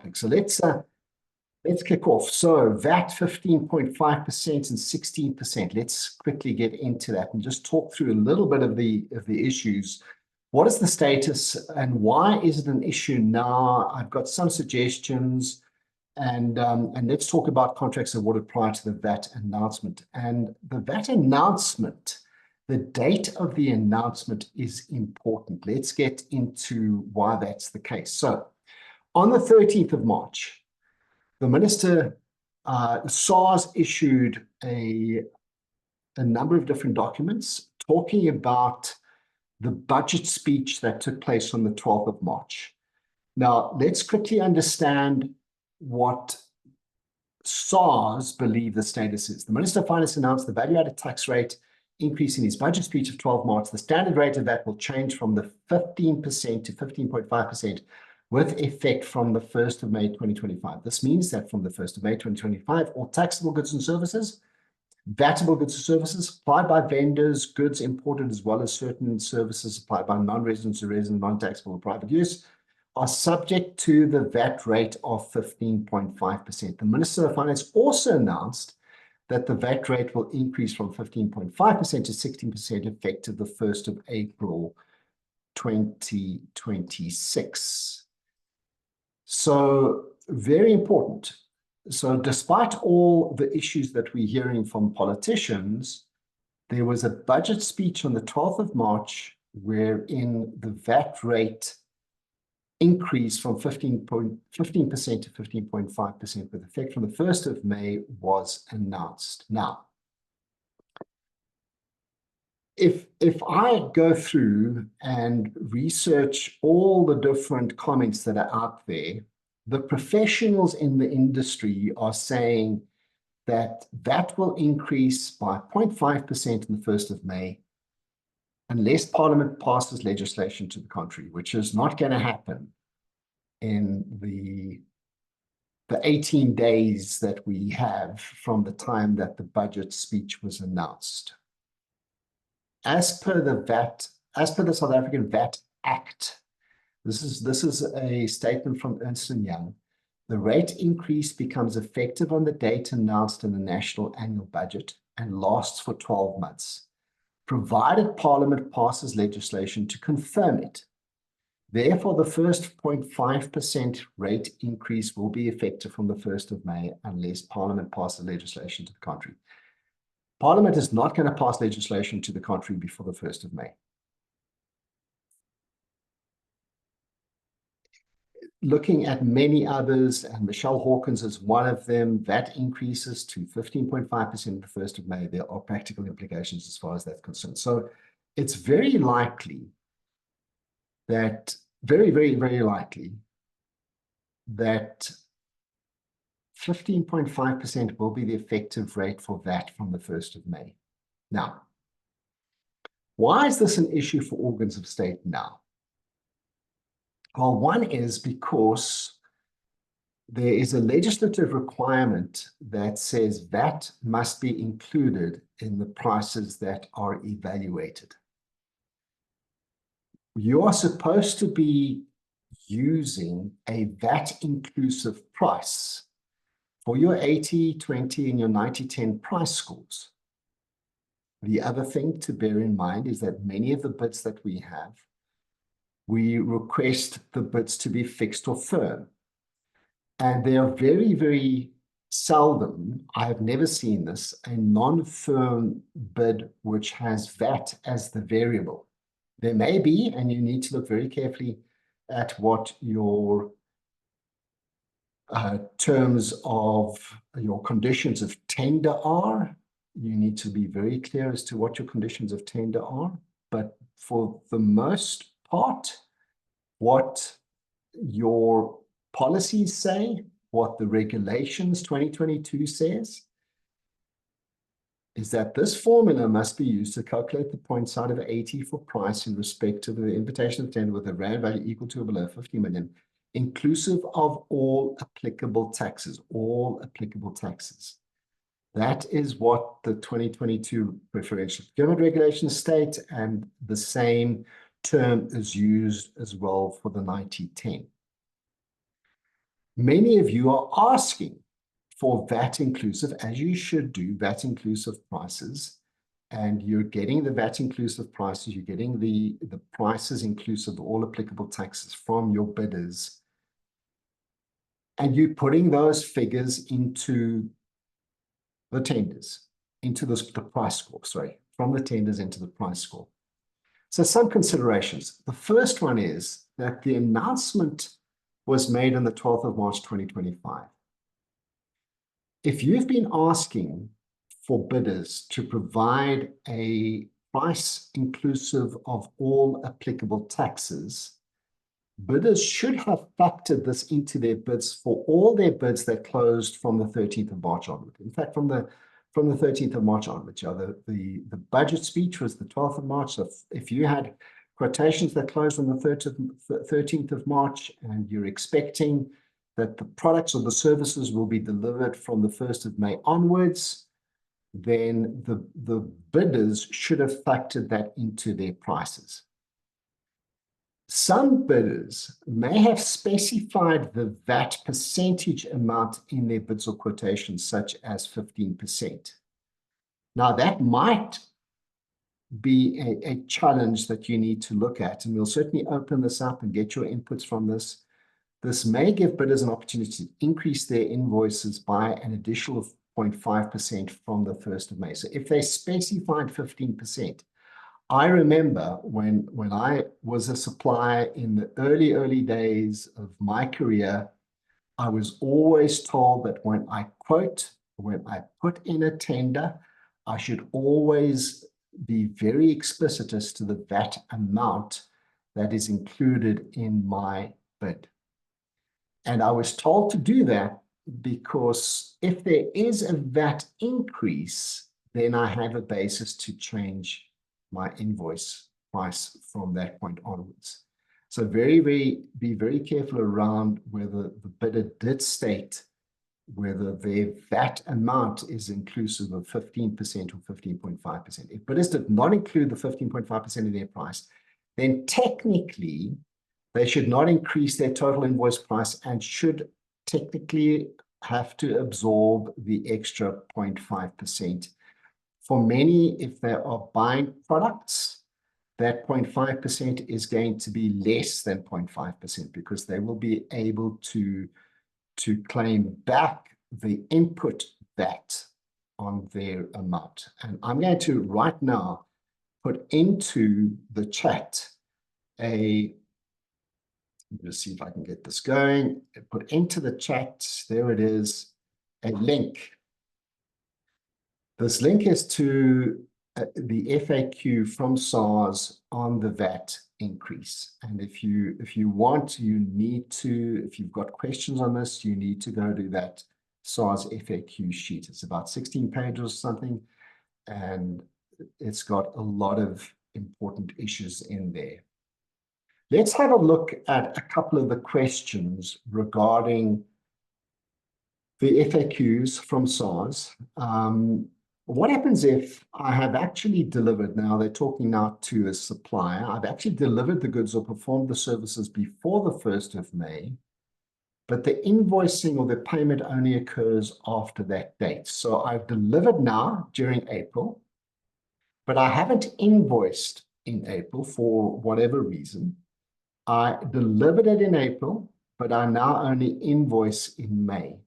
topic. So let's kick off. So VAT 15.5% and 16%. Let's quickly get into that and just talk through a little bit of the issues. What is the status and why is it an issue now? I've got some suggestions, and let's talk about contracts awarded prior to the VAT announcement. And the VAT announcement, the date of the announcement is important. Let's get into why that's the case. So on the 13th of March, the minister, SARS issued a number of different documents talking about the budget speech that took place on the 12th of March. Now, let's quickly understand what SARS believe the status is. The Minister of Finance announced the value-added tax rate increase in his budget speech of 12 March. The standard rate of that will change from the 15% to 15.5%. with effect from the 1st of May 2025. This means that from the 1st of May 2025, all taxable goods and services, VATable goods and services supplied by vendors, goods imported, as well as certain services supplied by non-residents or resident, non-taxable or private use, are subject to the VAT rate of 15.5%. The Minister of Finance also announced that the VAT rate will increase from 15.5% to 16% effective the 1st of April 2026. So very important. So despite all the issues that we're hearing from politicians, there was a budget speech on the 12th of March wherein the VAT rate increased from 15% to 15.5% with effect from the 1st of May was announced. Now, if I go through and research all the different comments that are out there, the professionals in the industry are saying that that will increase by 0.5% on the 1st of May unless Parliament passes legislation to the contrary, which is not going to happen in the 18 days that we have from the time that the budget speech was announced. As per the South African VAT Act, this is a statement from Ernst & Young. The rate increase becomes effective on the date announced in the national annual budget and lasts for 12 months, provided Parliament passes legislation to confirm it. Therefore, the first 0.5% rate increase will be effective from the 1st of May unless Parliament passes legislation to the contrary. Parliament is not going to pass legislation to the contrary before the 1st of May. Looking at many others, and Michelle Hawkins is one of them, that increases to 15.5% on the 1st of May. There are practical implications as far as that's concerned. So it's very likely that, very, very, very likely that 15.5% will be the effective rate for VAT from the 1st of May. Now, why is this an issue for organs of state now? Well, one is because there is a legislative requirement that says VAT must be included in the prices that are evaluated. You are supposed to be using a VAT-inclusive price for your 80/20 and your 90/10 price scores. The other thing to bear in mind is that many of the bids that we have, we request the bids to be fixed or firm. And they are very, very seldom, I have never seen this, a non-firm bid which has VAT as the variable. There may be, and you need to look very carefully at what your terms of your conditions of tender are. You need to be very clear as to what your conditions of tender are. But for the most part, what your policies say, what the regulations 2022 says, is that this formula must be used to calculate the point side of 80 for price in respect of the invitation of tender with a rand value equal to or below 50 million, inclusive of all applicable taxes, all applicable taxes. That is what the 2022 preferential procurement regulations state, and the same term is used as well for the 90/10. Many of you are asking for VAT inclusive, as you should do, VAT inclusive prices, and you're getting the VAT inclusive prices, you're getting the prices inclusive of all applicable taxes from your bidders, and you're putting those figures into the tenders, into the price score, sorry, from the tenders into the price score. So some considerations. The first one is that the announcement was made on the 12th of March, 2025. If you've been asking for bidders to provide a price inclusive of all applicable taxes, bidders should have factored this into their bids for all their bids that closed from the 13th of March onward. In fact, from the 13th of March onward, the budget speech was the 12th of March. So if you had quotations that closed on the 13th of March and you're expecting that the products or the services will be delivered from the 1st of May onwards, then the bidders should have factored that into their prices. Some bidders may have specified the VAT percentage amount in their bids or quotations, such as 15%. Now, that might be a challenge that you need to look at, and we'll certainly open this up and get your inputs from this. This may give bidders an opportunity to increase their invoices by an additional 0.5% from the 1st of May. So if they specified 15%, I remember when I was a supplier in the early days of my career, I was always told that when I quote, when I put in a tender, I should always be very explicit as to the VAT amount that is included in my bid. And I was told to do that because if there is a VAT increase, then I have a basis to change my invoice price from that point onwards. So be very careful around whether the bidder did state whether their VAT amount is inclusive of 15% or 15.5%. If bidders did not include the 15.5% in their price, then technically they should not increase their total invoice price and should technically have to absorb the extra 0.5%. For many, if they are buying products, that 0.5% is going to be less than 0.5% because they will be able to claim back the input VAT on their amount. And I'm going to right now put into the chat let's see if I can get this going. Put into the chat, there it is, a link. This link is to the FAQ from SARS on the VAT increase. And if you want, you need to, if you've got questions on this, you need to go to that SARS FAQ sheet. It's about 16 pages or something, and it's got a lot of important issues in there. Let's have a look at a couple of the questions regarding the FAQs from SARS. What happens if I have actually delivered, now they're talking now to a supplier, I've actually delivered the goods or performed the services before the 1st of May, but the invoicing or the payment only occurs after that date. So I've delivered now during April, but I haven't invoiced in April for whatever reason. I delivered it in April, but I now only invoice in May.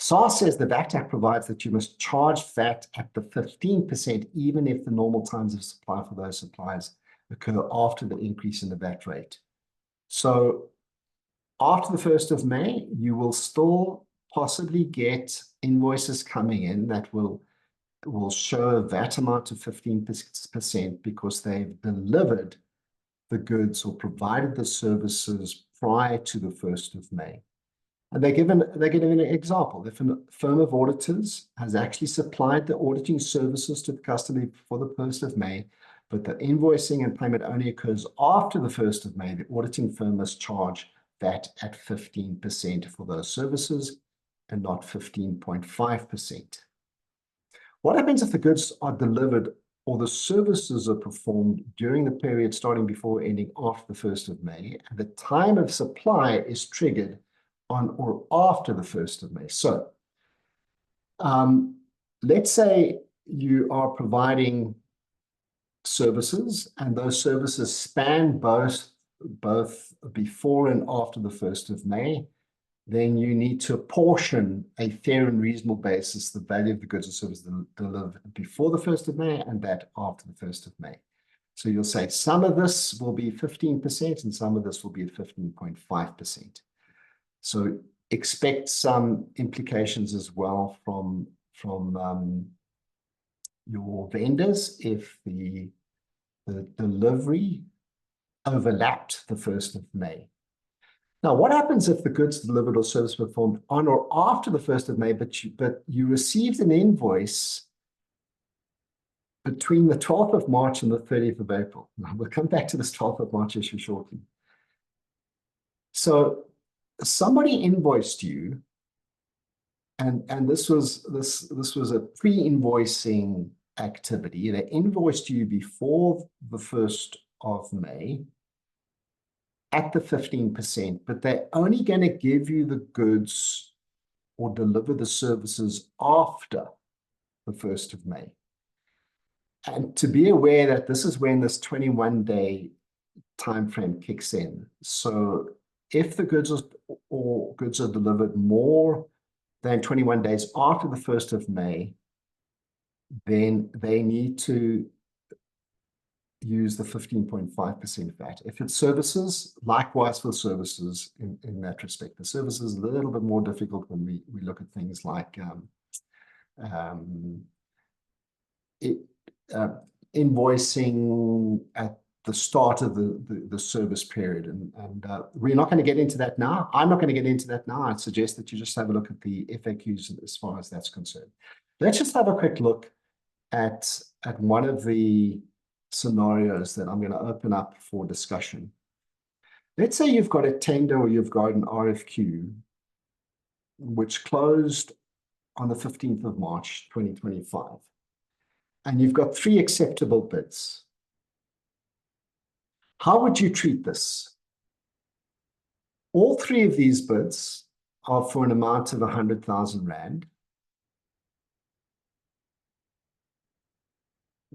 SARS says the VAT Act provides that you must charge VAT at the 15%, even if the normal times of supply for those suppliers occur after the increase in the VAT rate. So after the 1st of May, you will still possibly get invoices coming in that will show a VAT amount of 15% because they've delivered the goods or provided the services prior to the 1st of May. And they're given an example. If a firm of auditors has actually supplied the auditing services to the customer before the 1st of May, but the invoicing and payment only occurs after the 1st of May, the auditing firm must charge that at 15% for those services and not 15.5%. What happens if the goods are delivered or the services are performed during the period starting before ending after the 1st of May, and the time of supply is triggered on or after the 1st of May. So let's say you are providing services, and those services span both before and after the 1st of May, then you need to apportion a fair and reasonable basis the value of the goods or services delivered before the 1st of May and that after the 1st of May. So you'll say some of this will be 15% and some of this will be at 15.5%. So expect some implications as well from your vendors if the delivery overlapped the 1st of May. Now, what happens if the goods delivered or service performed on or after the 1st of May, but you received an invoice between the 12th of March and the 30th of April? We'll come back to this 12th of March issue shortly. So somebody invoiced you, and this was a pre-invoicing activity. They invoiced you before the 1st of May at the 15%, but they're only going to give you the goods or deliver the services after the 1st of May. And to be aware that this is when this 21-day time frame kicks in. So if the goods are delivered more than 21 days after the 1st of May, then they need to use the 15.5% VAT. If it's services, likewise for services in that respect. The services is a little bit more difficult when we look at things like invoicing at the start of the service period. And we're not going to get into that now. I'm not going to get into that now. I'd suggest that you just have a look at the FAQs as far as that's concerned. Let's just have a quick look at one of the scenarios that I'm going to open up for discussion. Let's say you've got a tender or you've got an RFQ which closed on the 15th of March, 2025. And you've got 3 acceptable bids. How would you treat this? All 3 of these bids are for an amount of 100,000 Rand.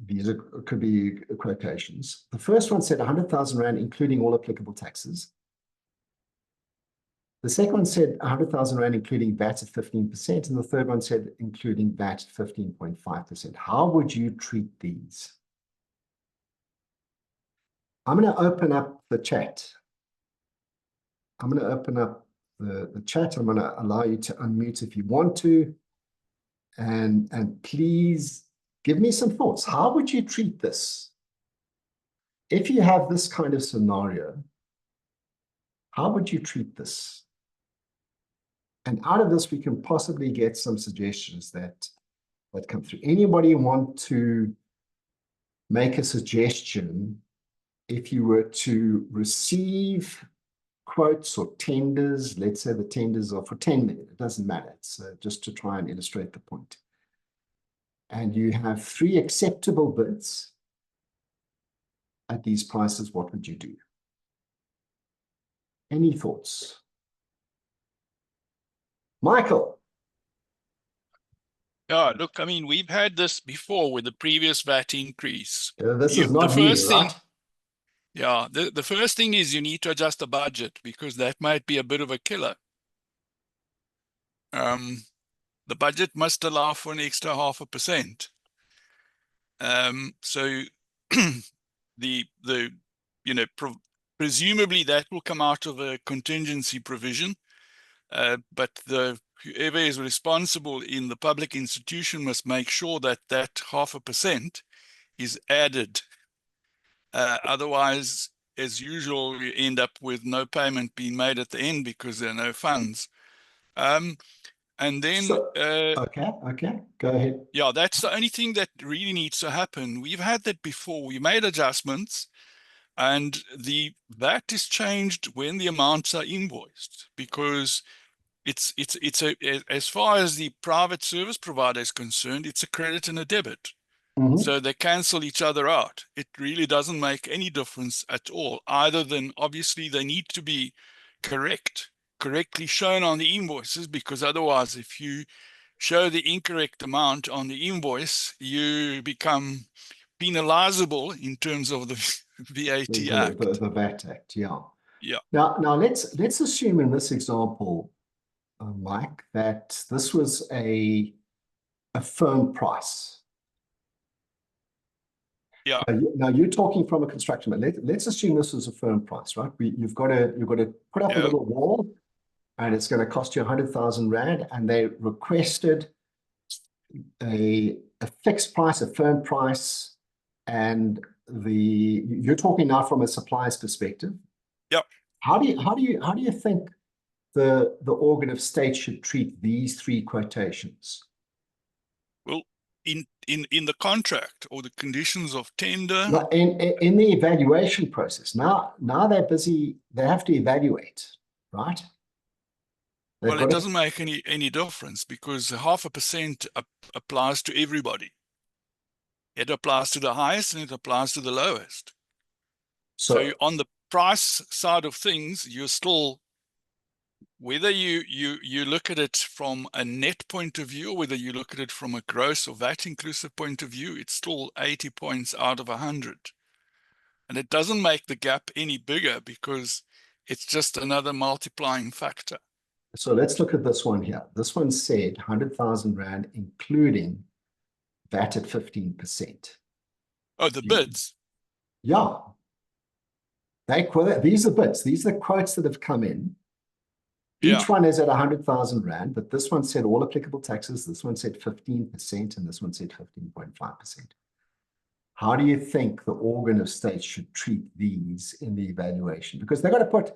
These could be quotations. The first one said 100,000 Rand, including all applicable taxes. The second one said 100,000 Rand, including VAT at 15%. And the third one said including VAT at 15.5%. How would you treat these? I'm going to open up the chat. I'm going to open up the chat. I'm going to allow you to unmute if you want to. And please give me some thoughts. How would you treat this? If you have this kind of scenario, how would you treat this? And out of this, we can possibly get some suggestions that come through. Anybody want to make a suggestion if you were to receive quotes or tenders? Let's say the tenders are for 10 million. It doesn't matter. It's just to try and illustrate the point. And you have 3 acceptable bids at these prices, what would you do? Any thoughts? Michael? Yeah, look, I mean, we've had this before with the previous VAT increase. This is not new, right? Yeah, the first thing is you need to adjust the budget because that might be a bit of a killer. The budget must allow for an extra 0.5%. So presumably that will come out of a contingency provision, but whoever is responsible in the public institution must make sure that that 0.5% is added. Otherwise, as usual, you end up with no payment being made at the end because there are no funds. And then okay, go ahead. Yeah, that's the only thing that really needs to happen. We've had that before. We made adjustments, and the VAT is changed when the amounts are invoiced because as far as the private service provider is concerned, it's a credit and a debit. So they cancel each other out. It really doesn't make any difference at all, other than obviously they need to be correctly shown on the invoices, because otherwise, if you show the incorrect amount on the invoice, you become penalizable in terms of the VAT Act. The VAT Act, yeah. Yeah. Now let's assume in this example, Mike, that this was a firm price. Yeah. Now you're talking from a construction, but let's assume this is a firm price, right? You've got to put up a little wall, and it's going to cost you 100,000 rand, and they requested a fixed price, a firm price, and you're talking now from a supplier's perspective. Yep. How do you think the organ of state should treat these three quotations? Well, in the contract or the conditions of tender, in the evaluation process, now they're busy, they have to evaluate, right? well, it doesn't make any difference, because 0.5% applies to everybody. It applies to the highest and it applies to the lowest. So on the price side of things, you're still, whether you look at it from a net point of view, or whether you look at it from a gross or VAT inclusive point of view, it's still 80 points out of 100. And it doesn't make the gap any bigger, because it's just another multiplying factor. So let's look at this one here. This one said 100,000 rand, including VAT at 15%. Oh, the bids. Yeah. These are bids. These are the quotes that have come in. Each one is at 100,000 rand, but this one said all applicable taxes. This one said 15%, and this one said 15.5%. How do you think the organ of state should treat these in the evaluation? Because they've got to put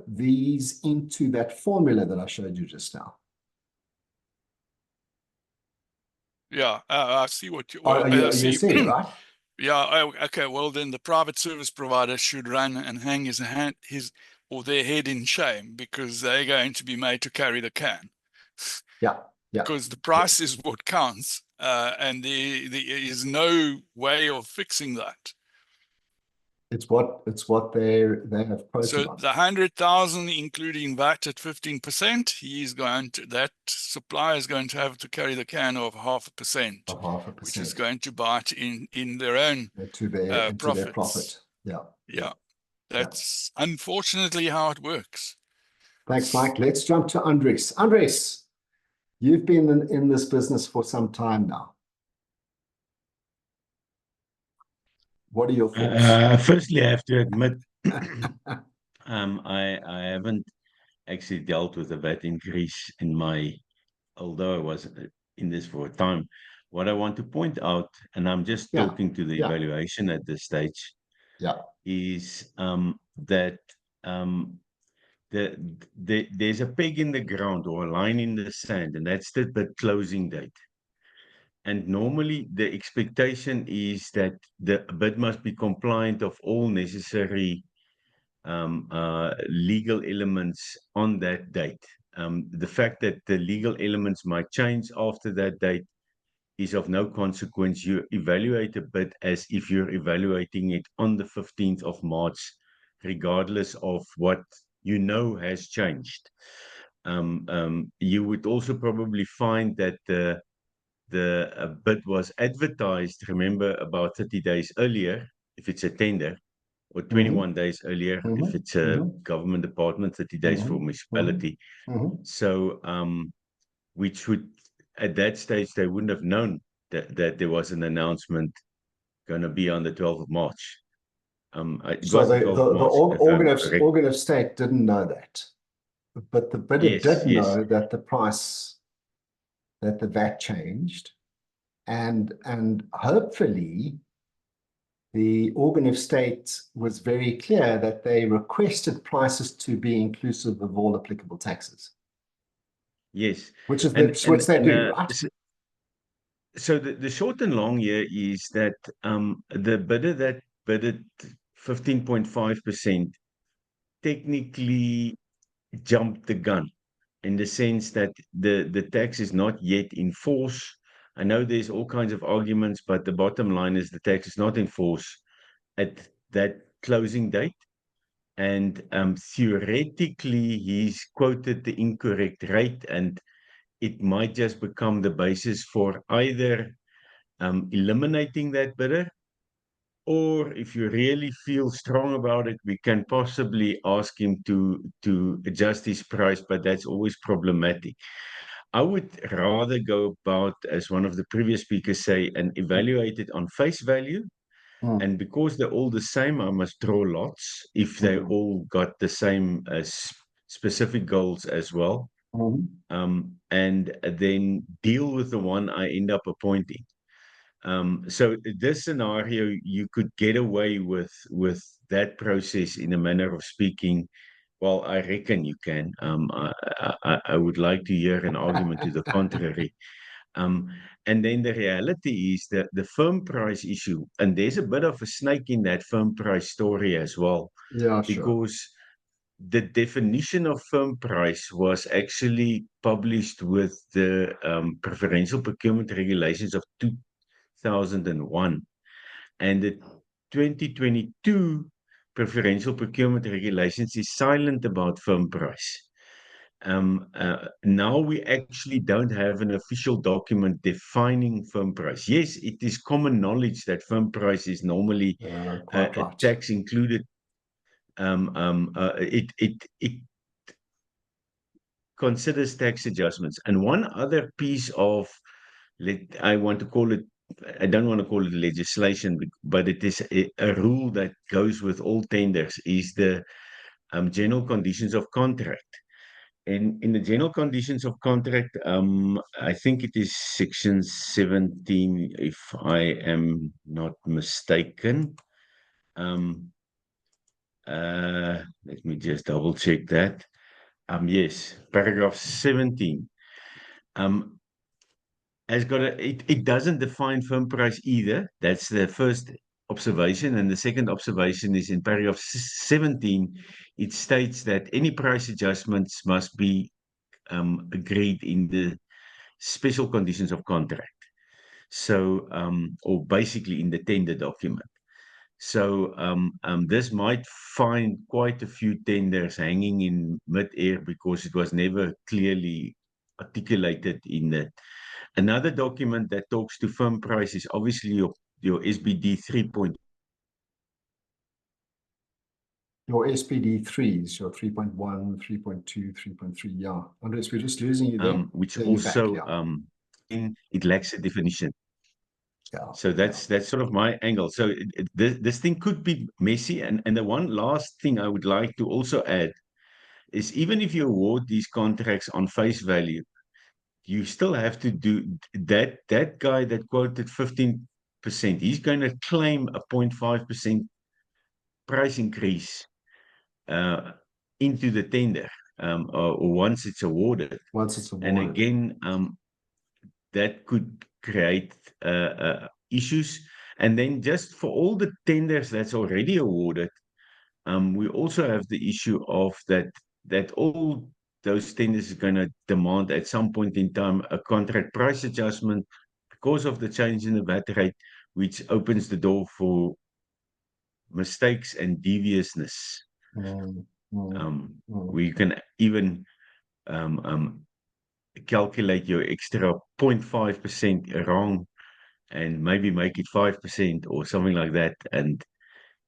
these into that formula that I showed you just now. Yeah, I see what you. You see it, right? Yeah. Okay. Well, then the private service provider should run and hang his or their head in shame, because they're going to be made to carry the can. Yeah. Because the price is what counts, and there is no way of fixing that. It's what they have quoted so on. The 100,000, including VAT at 15%, that supplier is going to have to carry the can of 0.5%, which is going to bite in their own their profits. Yeah. That's unfortunately how it works. Thanks, Mike. Let's jump to Andres. Andres, you've been in this business for some time now. What are your thoughts? Firstly, I have to admit, I haven't actually dealt with a VAT increase although I was in this for a time. What I want to point out, and I'm just talking to the evaluation at this stage, is that there's a peg in the ground or a line in the sand, and that's the bid closing date. And normally the expectation is that the bid must be compliant of all necessary legal elements on that date. The fact that the legal elements might change after that date is of no consequence. You evaluate a bid as if you're evaluating it on the 15th of March, regardless of what has changed. You would also probably find that the bid was advertised, remember, about 30 days earlier, if it's a tender, or 21 days earlier, if it's a government department, 30 days for municipality. So, which would, at that stage, they wouldn't have known that there was an announcement going to be on the 12th of March. So the organ of state didn't know that, but the bidder did know that the price, that the VAT changed, and hopefully the organ of state was very clear that they requested prices to be inclusive of all applicable taxes. Yes, which they do, right? So the short and long here is that the bidder that bidded 15.5% technically jumped the gun, in the sense that the tax is not yet in force, I know there's all kinds of arguments, but the bottom line is the tax is not in force at that closing date. And theoretically, he's quoted the incorrect rate, and it might just become the basis for either eliminating that bidder, or if you really feel strong about it, we can possibly ask him to adjust his price, but that's always problematic. I would rather go about, as one of the previous speakers say, and evaluate it on face value. And because they're all the same, I must draw lots if they all got the same specific goals as well. And then deal with the one I end up appointing. So this scenario, you could get away with that process in a manner of speaking. Well, I reckon you can. I would like to hear an argument to the contrary. And then the reality is that the firm price issue, and there's a bit of a snake in that firm price story as well. Yeah, sure. Because the definition of firm price was actually published with the preferential procurement regulations of 2001. And the 2022 preferential procurement regulations is silent about firm price. Now we actually don't have an official document defining firm price. Yes, it is common knowledge that firm price is normally Quite right. tax included. It considers tax adjustments. And one other piece of, I want to call it, I don't want to call it legislation, but it is a rule that goes with all tenders, is the general conditions of contract. And in the general conditions of contract, I think it is section 17, if I am not mistaken. Let me just double check that. Yes, paragraph 17. Has got it doesn't define firm price either. That's the first observation. And the second observation is in paragraph 17, it states that any price adjustments must be agreed in the special conditions of contract. So, or basically in the tender document. So this might find quite a few tenders hanging in mid-air because it was never clearly articulated in that. Another document that talks to firm price is obviously your SBD 3. Your SPD 3s, your 3.1, 3.2, 3.3. Yeah. Andres, we're just losing you there. Which There you're also back, yeah. It lacks a definition. Yeah. So that's sort of my angle. So this thing could be messy. And the one last thing I would like to also add is, even if you award these contracts on face value, you still have to do that. That guy that quoted 15%, he's going to claim a 0.5% price increase into the tender, or once it's awarded. Once it's And awarded. again, that could create issues. And then just for all the tenders that's already awarded, we also have the issue of that all those tenders are going to demand at some point in time a contract price adjustment because of the change in the VAT rate, which opens the door for mistakes and deviousness. Where you can even calculate your extra 0.5% wrong and maybe make it 5% or something like that. And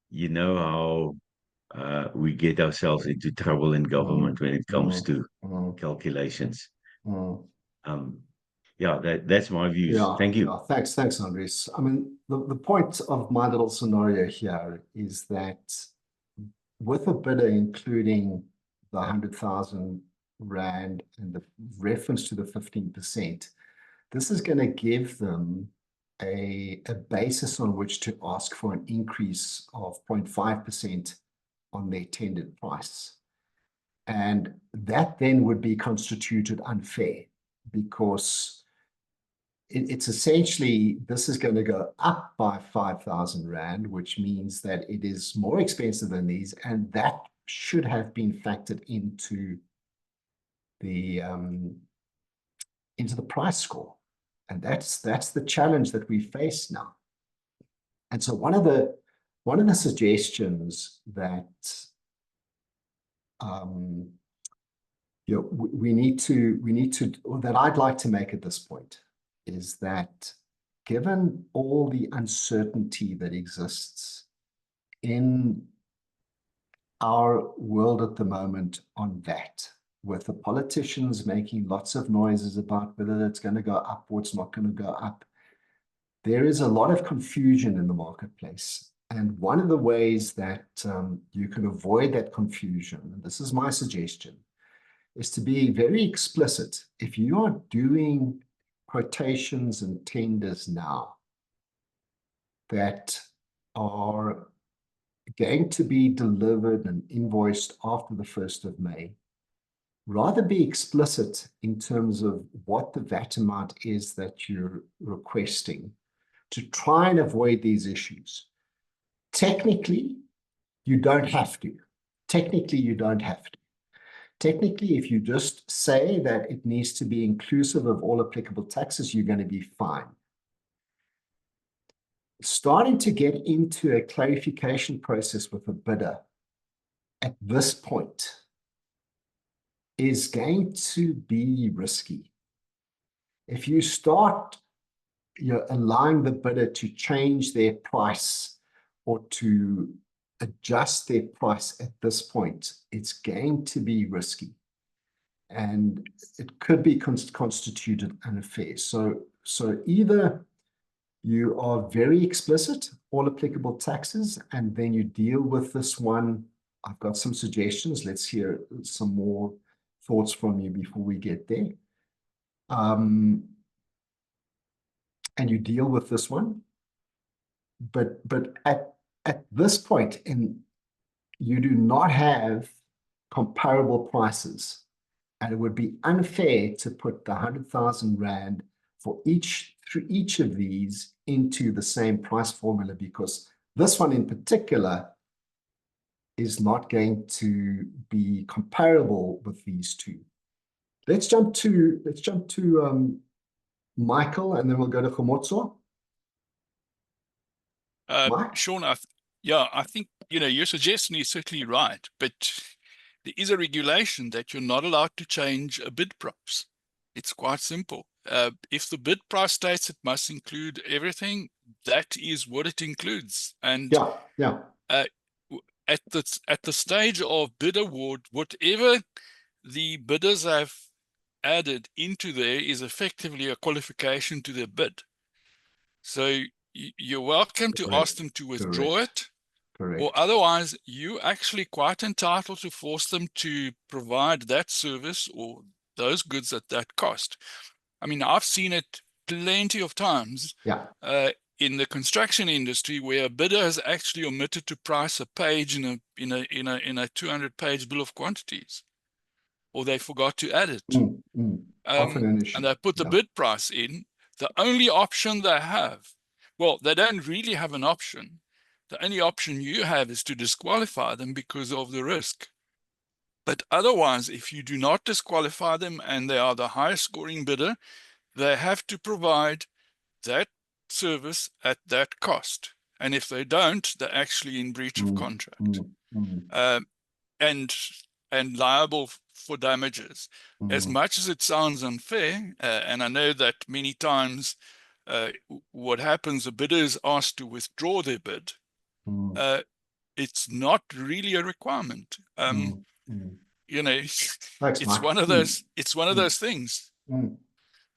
you know how we get ourselves into trouble in government when it comes to calculations. Yeah, that's my views. Yeah, Thank you. Yeah. Thanks, Andres. I mean, the point of my little scenario here is that with a bidder including the 100,000 Rand and the reference to the 15%, this is going to give them a basis on which to ask for an increase of 0.5% on their tendered price. And that then would be constituted unfair, because it's essentially, this is going to go up by 5,000 Rand, which means that it is more expensive than these, and that should have been factored into the price score. And that's the challenge that we face now. And so one of the suggestions that we need to, or that I'd like to make at this point, is that given all the uncertainty that exists in our world at the moment on VAT, with the politicians making lots of noises about whether it's going to go up or it's not going to go up, there is a lot of confusion in the marketplace. And one of the ways that you can avoid that confusion, and this is my suggestion, is to be very explicit. If you are doing quotations and tenders now that are going to be delivered and invoiced after the 1st of May, rather be explicit in terms of what the VAT amount is that you're requesting to try and avoid these issues. Technically, you don't have to. Technically, you don't have to. Technically, if you just say that it needs to be inclusive of all applicable taxes, you're going to be fine. Starting to get into a clarification process with a bidder at this point is going to be risky. If you start allowing the bidder to change their price or to adjust their price at this point, it's going to be risky. And it could be constituted unfair. So either you are very explicit, all applicable taxes, and then you deal with this one. I've got some suggestions. Let's hear some more thoughts from you before we get there. And you deal with this one. But at this point, you do not have comparable prices. And it would be unfair to put the 100,000 Rand through each of these into the same price formula, because this one in particular is not going to be comparable with these two. Let's jump to Michael, and then we'll go to Khomotso. Sean, I think your suggestion is certainly right, but there is a regulation that you're not allowed to change a bid price. It's quite simple. If the bid price states it must include everything, that is what it includes. And at the stage of bid award, whatever the bidders have added into there is effectively a qualification to their bid. So you're welcome to ask them to withdraw it. Correct. Or otherwise, you actually quite entitled to force them to provide that service or those goods at that cost. I mean, I've seen it plenty of times in the construction industry where a bidder has actually omitted to price a page in a 200-page bill of quantities, or they forgot to add it. Often an issue. And they put the bid price in. The only option they have, well, they don't really have an option. The only option you have is to disqualify them because of the risk. But otherwise, if you do not disqualify them and they are the highest scoring bidder, they have to provide that service at that cost. And if they don't, they're actually in breach of contract and liable for damages. As much as it sounds unfair, and I know that many times what happens, a bidder is asked to withdraw their bid. It's not really a requirement. Thanks, it's one of those. It's one of those things.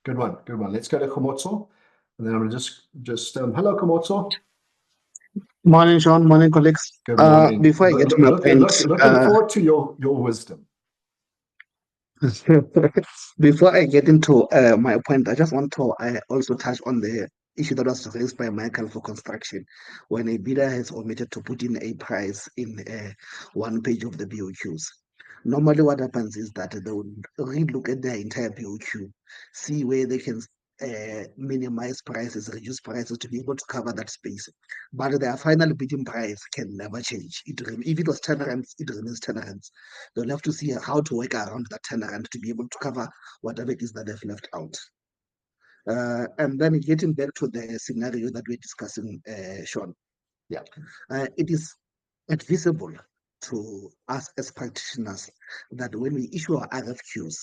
Good one. Let's go to Khomotso, and then I'm gonna just hello, Khomotso. Morning, Sean. Morning, colleagues. Good morning. Before I get to my point, looking forward to your wisdom. Before I get into my point, I just want to also touch on the issue that was raised by Michael for construction, when a bidder has omitted to put in a price in one page of the BOQs. Normally what happens is that they would relook at their entire BOQ, see where they can minimize prices, reduce prices to be able to cover that space. But their final bidding price can never change. If it was 10 rands, it remains 10 rands. They'll have to see how to work around that 10 rand to be able to cover whatever it is that they've left out. And then getting back to the scenario that we're discussing, Sean. Yeah. It is advisable to us as practitioners that when we issue our RFQs,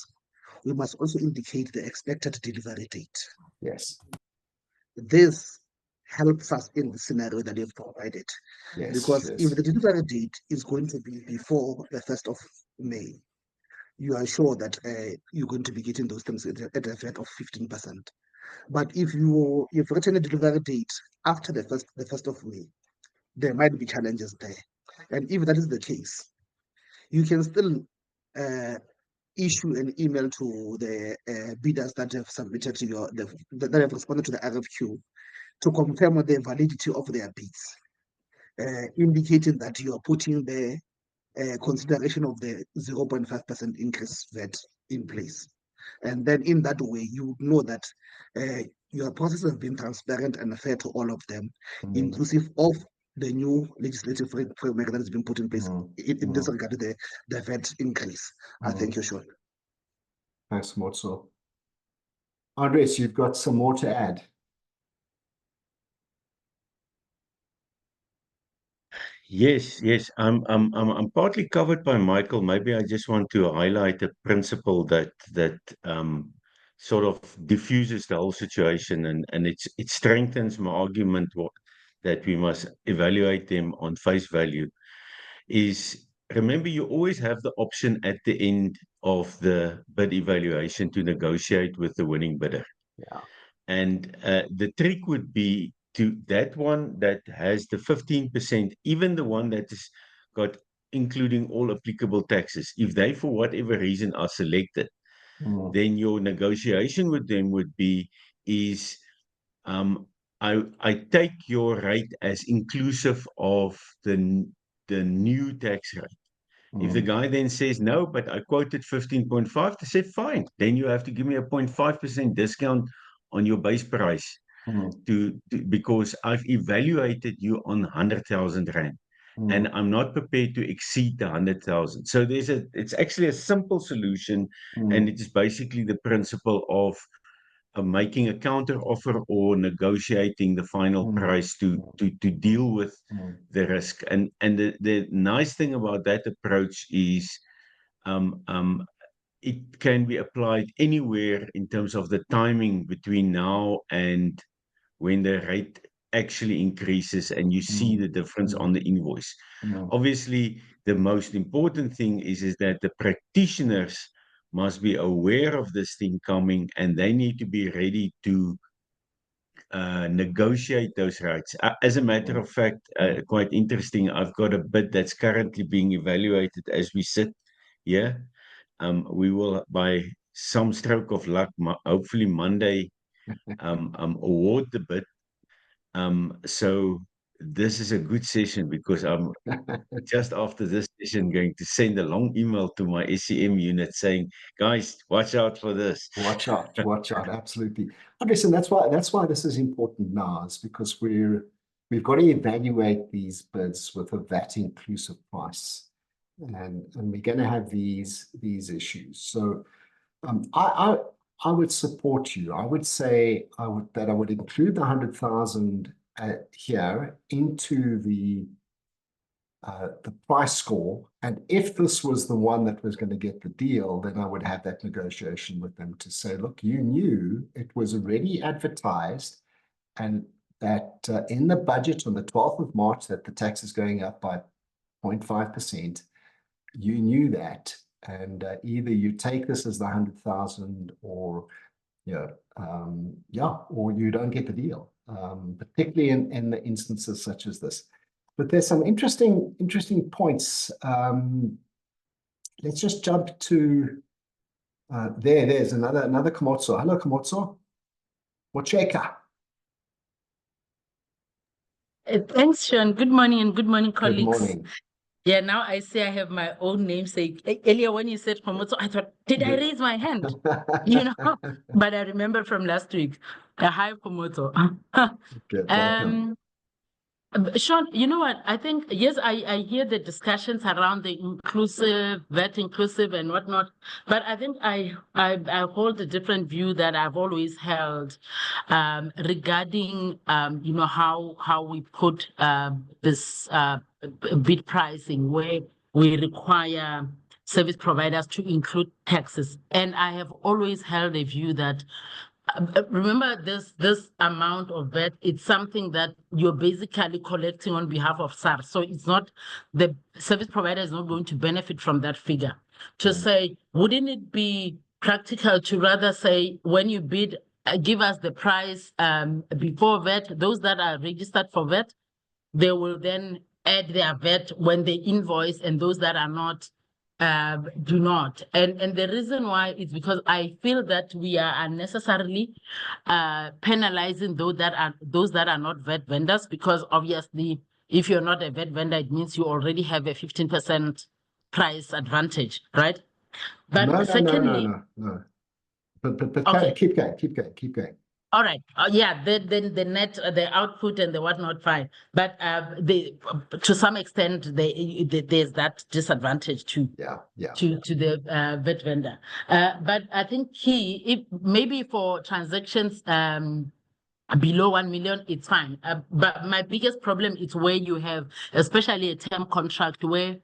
we must also indicate the expected delivery date. Yes. This helps us in the scenario that you've provided. Yes. Because yes. if the delivery date is going to be before the 1st of May, you are sure that you're going to be getting those things at a VAT of 15%. But if you've written a delivery date after the 1st of May, there might be challenges there. And if that is the case, you can still issue an email to the bidders that have submitted to that have responded to the RFQ to confirm the validity of their bids, indicating that you are putting the consideration of the 0.5% increase VAT in place. And then in that way, you know that your process has been transparent and fair to all of them, inclusive of the new legislative framework that has been put in place in this regard to the VAT increase. I thank you, Sean. Thanks, Motso. Andres, you've got some more to add. Yes, I'm partly covered by Michael. Maybe I just want to highlight a principle that sort of diffuses the whole situation, and it strengthens my argument that we must evaluate them on face value. Is remember, you always have the option at the end of the bid evaluation to negotiate with the winning bidder. Yeah. And the trick would be to that one that has the 15%, even the one that is got including all applicable taxes. If they, for whatever reason, are selected, then your negotiation with them would be is I take your rate as inclusive of the new tax rate. If the guy then says, no, but I quoted 15.5, they said, fine, then you have to give me a 0.5% discount on your base price because I've evaluated you on 100,000 Rand. And I'm not prepared to exceed the 100,000. So it's actually a simple solution, and it is basically the principle of making a counter offer or negotiating the final price to deal with the risk. And the nice thing about that approach is it can be applied anywhere in terms of the timing between now and when the rate actually increases and you see the difference on the invoice. Obviously, the most important thing is that the practitioners must be aware of this thing coming, and they need to be ready to negotiate those rates. As a matter of fact, quite interesting, I've got a bid that's currently being evaluated as we sit here. We will, by some stroke of luck, hopefully Monday, award the bid. So this is a good session because I'm just after this session going to send a long email to my SCM unit saying, guys, watch out for this. Watch out, absolutely. Andres, and that's why this is important now, is because we've got to evaluate these bids with a VAT inclusive price. And we're going to have these issues. So I would support you. I would say I would include the 100,000 here into the price score. And if this was the one that was going to get the deal, then I would have that negotiation with them to say, look, you knew it was already advertised and that in the budget on the 12th of March that the tax is going up by 0.5%. You knew that, and either you take this as the 100,000, or or you don't get the deal. Particularly in the instances such as this. But there's some interesting points. Let's just jump to there's another Komotso. Hello, Komotso. Wacheka. Thanks, Sean. Good morning and good morning, colleagues. Good morning. Yeah, now I see I have my own namesake. Earlier when you said Komotso, I thought, did I raise my hand? But I remember from last week. Hi, Komotso. Good, welcome. Sean, you know what? I think, yes, I hear the discussions around the inclusive, VAT inclusive and whatnot, but I think I hold a different view that I've always held regarding, you know, how we put this bid pricing where we require service providers to include taxes. And I have always held a view that remember, this amount of VAT, it's something that you're basically collecting on behalf of SARS. So it's not, the service provider is not going to benefit from that figure. To say, wouldn't it be practical to rather say, when you bid, give us the price before VAT, those that are registered for VAT, they will then add their VAT when they invoice, and those that are not do not. And the reason why is because I feel that we are unnecessarily penalizing those that are not VAT vendors, because obviously if you're not a VAT vendor, it means you already have a 15% price advantage, right? But No. But Okay. keep going. All right. Yeah. Then the net, the output, and the whatnot, fine. But to some extent, there's that disadvantage too. Yeah. To the vet vendor. But I think if maybe for transactions below 1 million, it's fine. But my biggest problem is where you have, especially a term contract, where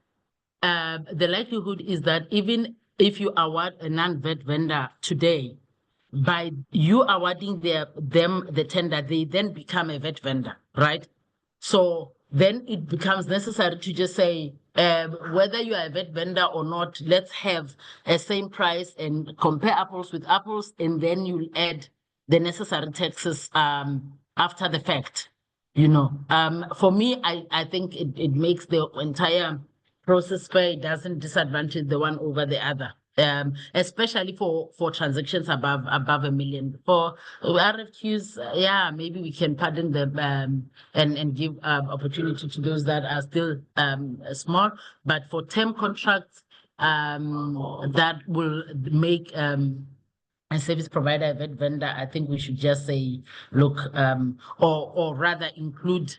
the likelihood is that even if you award a non-vet vendor today, by you awarding them the tender, they then become a vet vendor, right? So then it becomes necessary to just say, whether you are a vet vendor or not, let's have a same price and compare apples with apples, and then you'll add the necessary taxes after the fact. You know, for me, I think it makes the entire process fair. It doesn't disadvantage the one over the other. Especially for transactions above 1 million. For RFQs, yeah, maybe we can pardon them and give opportunity to those that are still small. But for term contracts, that will make a service provider, a vet vendor, I think we should just say, look, or rather include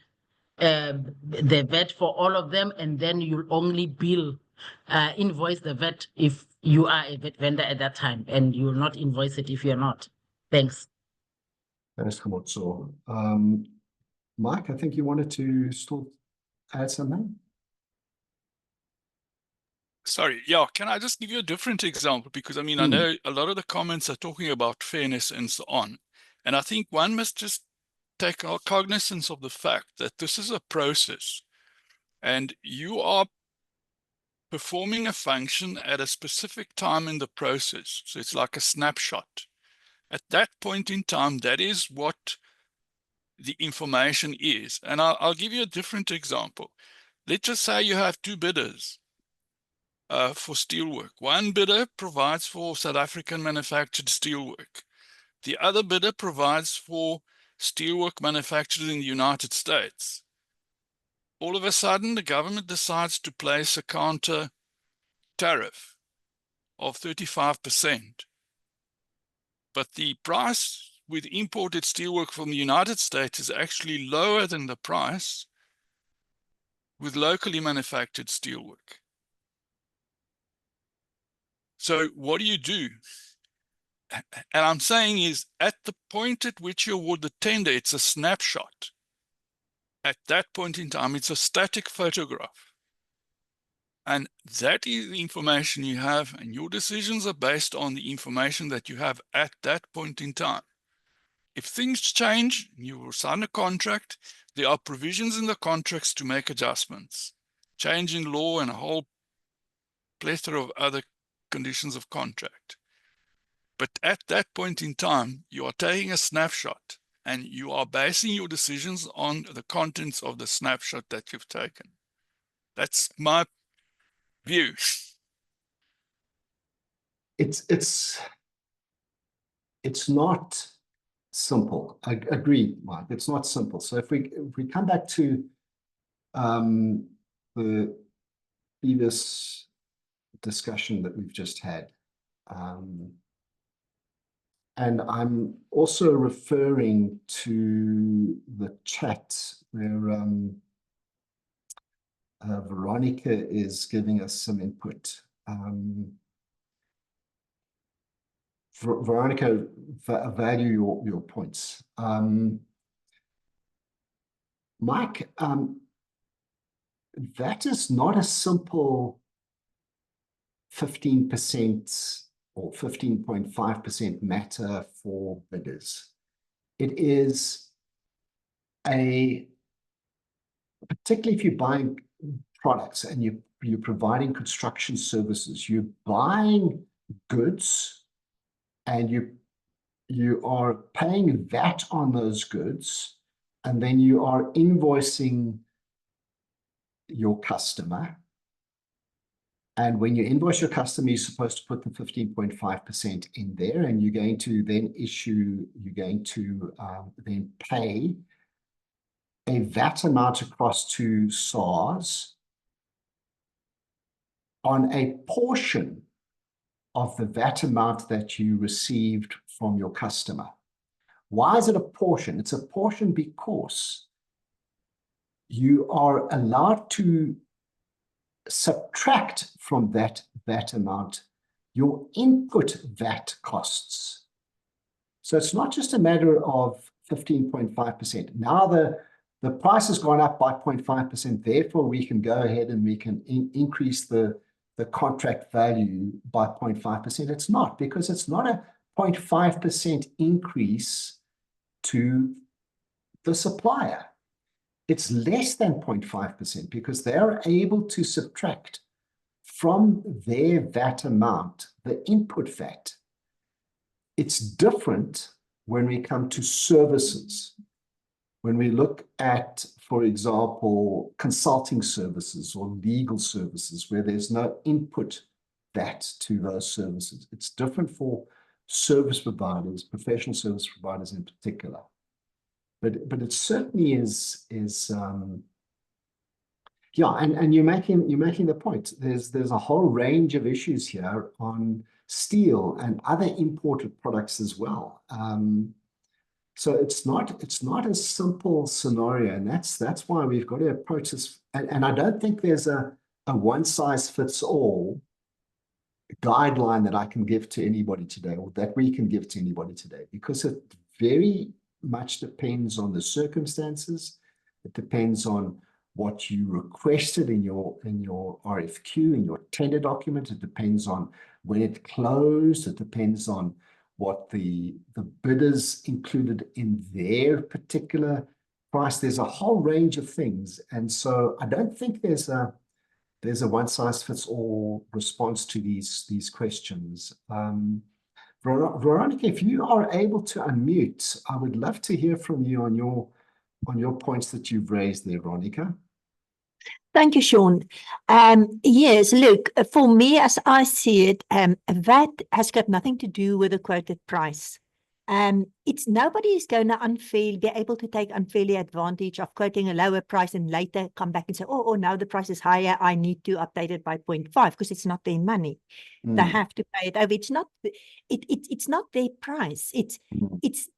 the VAT for all of them, and then you'll only bill, invoice the VAT if you are a vet vendor at that time, and you will not invoice it if you're not. Thanks. Thanks, Kamotso. Mike, I think you wanted to still add something? Sorry, yeah, can I just give you a different example? Because I mean, I know a lot of the comments are talking about fairness and so on. And I think one must just take cognizance of the fact that this is a process, and you are performing a function at a specific time in the process. So it's like a snapshot. At that point in time, that is what the information is. And I'll give you a different example. Let's just say you have two bidders for steelwork. One bidder provides for South African manufactured steelwork. The other bidder provides for steelwork manufactured in the United States. All of a sudden, the government decides to place a counter tariff of 35%. But the price with imported steelwork from the United States is actually lower than the price with locally manufactured steelwork. So what do you do? And I'm saying is, at the point at which you award the tender, it's a snapshot. At that point in time, it's a static photograph. And that is the information you have, and your decisions are based on the information that you have at that point in time. If things change, you will sign a contract. There are provisions in the contracts to make adjustments. Change in law and a whole plethora of other conditions of contract. But at that point in time, you are taking a snapshot, and you are basing your decisions on the contents of the snapshot that you've taken. That's my view. It's not simple. I agree, Mike. It's not simple. So if we come back to the previous discussion that we've just had, and I'm also referring to the chat Veronica is giving us some input. Veronica, value your points. Mike, that is not a simple 15% or 15.5% matter for bidders. It is particularly if you're buying products and you're providing construction services, you're buying goods and you are paying VAT on those goods, and then you are invoicing your customer. And when you invoice your customer, you're supposed to put the 15.5% in there, and you're going to then then pay a VAT amount across to SARS on a portion of the VAT amount that you received from your customer. Why is it a portion? It's a portion because you are allowed to subtract from that VAT amount your input VAT costs. So it's not just a matter of 15.5%. Now the price has gone up by 0.5%, therefore we can go ahead and we can increase the contract value by 0.5%. It's not, because it's not a 0.5% increase to the supplier. It's less than 0.5% because they are able to subtract from their VAT amount the input VAT. It's different when we come to services. When we look at, for example, consulting services or legal services where there's no input VAT to those services, it's different for service providers, professional service providers in particular. But it certainly is yeah, and you're making the point. There's a whole range of issues here on steel and other imported products as well. So it's not a simple scenario, and that's why we've got to approach this. And I don't think there's a one-size-fits-all guideline that I can give to anybody today, or that we can give to anybody today, because it very much depends on the circumstances. It depends on what you requested in your RFQ, in your tender document. It depends on when it closed. It depends on what the bidders included in their particular price. There's a whole range of things, and so I don't think there's a one-size-fits-all response to these questions. Veronica, if you are able to unmute, I would love to hear from you on your points that you've raised there, Veronica. Thank you, Sean. Yes, look, for me, as I see it, that has got nothing to do with the quoted price. It's nobody is going to be able to take unfairly advantage of quoting a lower price and later come back and say, oh, now the price is higher, I need to update it by 0.5, because it's not their money. They have to pay it over. It's not their price. It's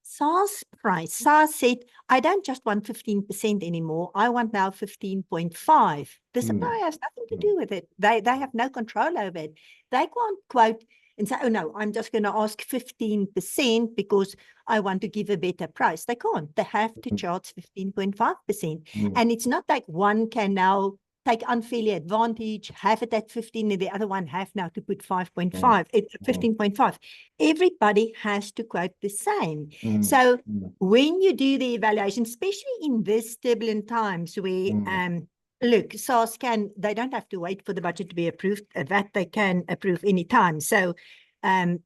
SARS price. SARS said, I don't just want 15% anymore. I want now 15.5. The supplier has nothing to do with it. They have no control over it. They can't quote and say, oh no, I'm just going to ask 15% because I want to give a better price. They can't. They have to charge 15.5%. And it's not like one can now take unfairly advantage, have it at 15, and the other one have now to put 15.5. Everybody has to quote the same. So when you do the evaluation, especially in this turbulent times where look, SARS they don't have to wait for the budget to be approved, that they can approve any time. So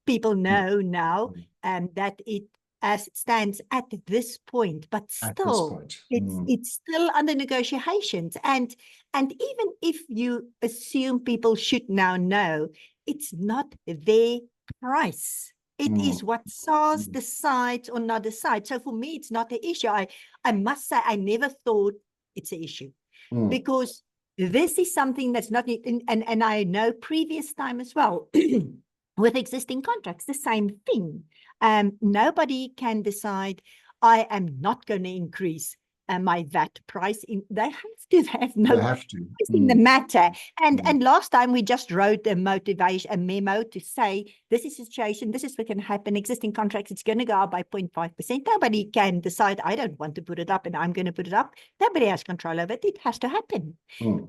people know now that as it stands at this point, but still, it's still under negotiations. And even if you assume people should now know, it's not their price. It is what SARS decides or not decides. So for me, it's not an issue. I must say, I never thought it's an issue. Because this is something that's not, and I know previous time as well, with existing contracts, the same thing. Nobody can decide, I am not going to increase my VAT price in. They have to have no They have to. choice in the matter. And Mm. and last time we just wrote a motivation, a memo to say this is the situation, this is what can happen. Existing contracts, it's going to go up by 0.5%. Nobody can decide I don't want to put it up and I'm going to put it up. Nobody has control over it. It has to happen.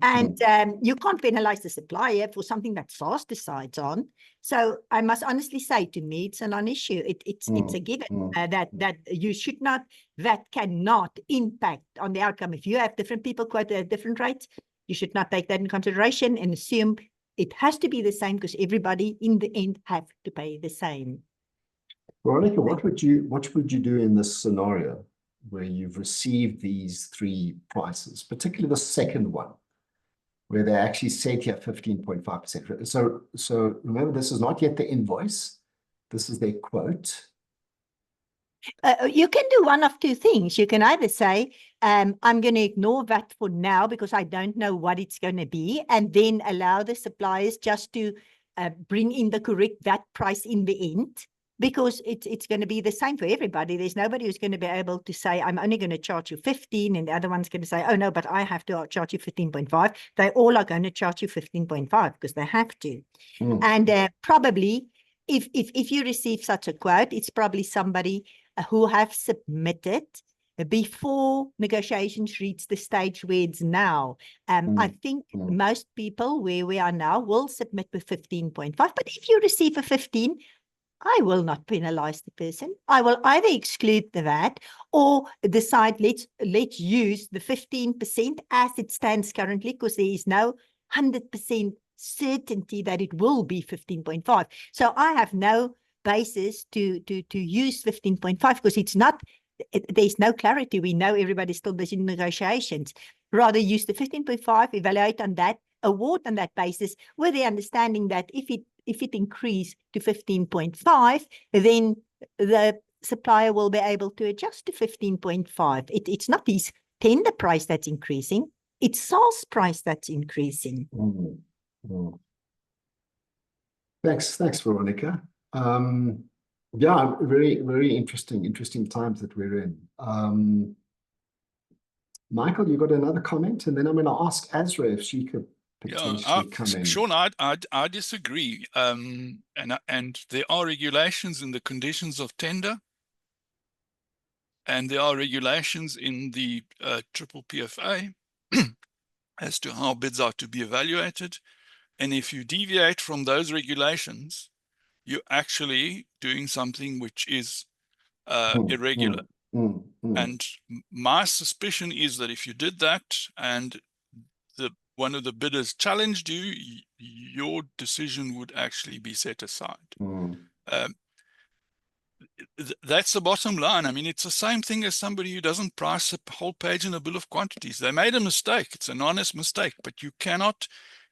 And you can't penalize the supplier for something that SARS decides on. So I must honestly say, to me, it's a non-issue. It's a given that you should not, that cannot impact on the outcome. If you have different people quoted at different rates, you should not take that in consideration and assume it has to be the same, because everybody in the end have to pay the same. Veronica, what would you do in this scenario where you've received these three prices, particularly the second one, where they actually said here 15.5%. So remember, this is not yet the invoice. This is their quote. You can do one of two things. You can either say, I'm going to ignore that for now because I don't know what it's going to be, and then allow the suppliers just to bring in the correct VAT price in the end, because it's going to be the same for everybody. There's nobody who's going to be able to say, I'm only going to charge you 15, and the other one's going to say, oh no, but I have to charge you 15.5. They all are going to charge you 15.5 because they have to. And probably if you receive such a quote, it's probably somebody who have submitted before negotiations reach the stage where it's now. I think most people where we are now will submit with 15.5, but if you receive a 15, I will not penalize the person. I will either exclude the VAT or decide let's use the 15% as it stands currently, because there is no 100% certainty that it will be 15.5. So I have no basis to use 15.5 because it's not, there's no clarity. We know everybody's still busy in negotiations. Rather use the 15.5, evaluate on that, award on that basis, with the understanding that if it increase to 15.5, then the supplier will be able to adjust to 15.5. It's not his tender price that's increasing, it's SARS price that's increasing. Thanks, Veronica. Yeah, very interesting times that we're in. Michael, you got another comment, and then I'm going to ask Azra if she could potentially come in. Sean, I disagree. And there are regulations in the conditions of tender, and there are regulations in the triple PFA as to how bids are to be evaluated. And if you deviate from those regulations, you're actually doing something which is irregular. And my suspicion is that if you did that and one of the bidders challenged you, your decision would actually be set aside. That's the bottom line. I mean, it's the same thing as somebody who doesn't price a whole page in a bill of quantities. They made a mistake. It's an honest mistake, but you cannot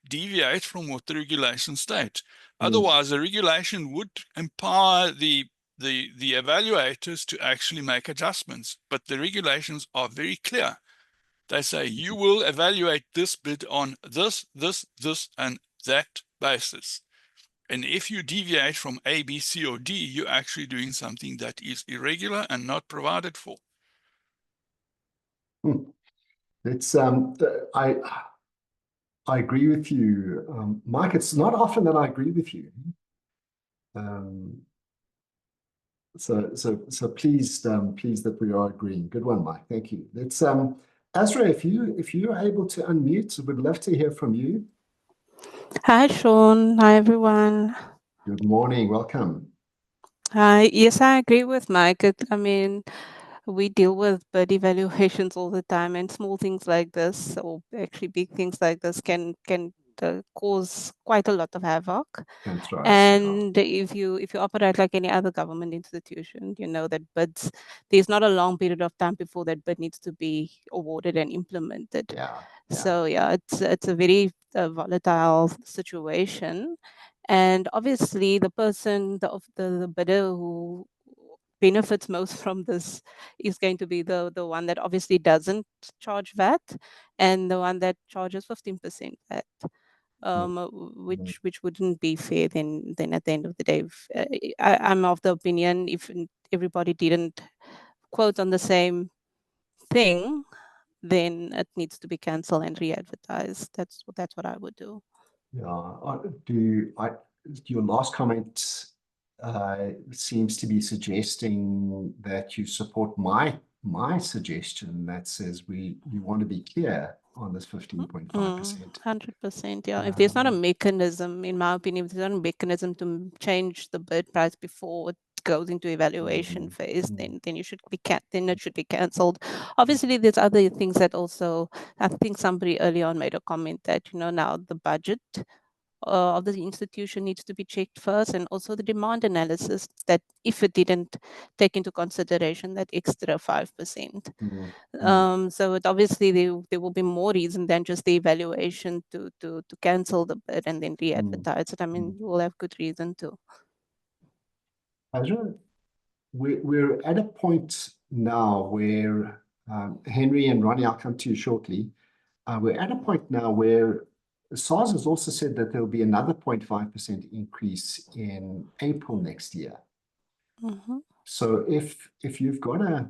deviate from what the regulations state. Otherwise, the regulation would empower the evaluators to actually make adjustments. But the regulations are very clear. They say you will evaluate this bid on this, and that basis. And if you deviate from A, B, C, or D, you're actually doing something that is irregular and not provided for. It's I agree with you, Mike. It's not often that I agree with you. So pleased that we are agreeing. Good one, Mike. Thank you. Let's Azra, if you're able to unmute, we'd love to hear from you. Hi, Sean. Hi, everyone. Good morning. Welcome. Hi. Yes, I agree with Mike. I mean, we deal with bid evaluations all the time, and small things like this, or actually big things like this, can cause quite a lot of havoc. That's right. And if you operate like any other government institution, you know that bids, there's not a long period of time before that bid needs to be awarded and implemented. Yeah. So yeah, it's a very volatile situation, and obviously the person, the bidder who benefits most from this is going to be the one that obviously doesn't charge VAT, and the one that charges 15% VAT. Which wouldn't be fair then at the end of the day. I'm of the opinion if everybody didn't quote on the same thing, then it needs to be cancelled and re-advertised. That's what I would do. Yeah, your last comment seems to be suggesting that you support my suggestion that says you want to be clear on this 15.5%. 100%, yeah. If there's not a mechanism, in my opinion, if there's not a mechanism to change the bid price before it goes into evaluation phase, then it should be cancelled. Obviously, there's other things that also, I think somebody early on made a comment that, now the budget of the institution needs to be checked first, and also the demand analysis, that if it didn't take into consideration that extra 5%. So it obviously there will be more reason than just the evaluation to cancel the bid and then re-advertise it. I mean, you will have good reason to. We're at a point now where Henry and Ronnie, I'll come to you shortly. We're at a point now where SARS has also said that there'll be another 0.5% increase in April next year. So if you've got a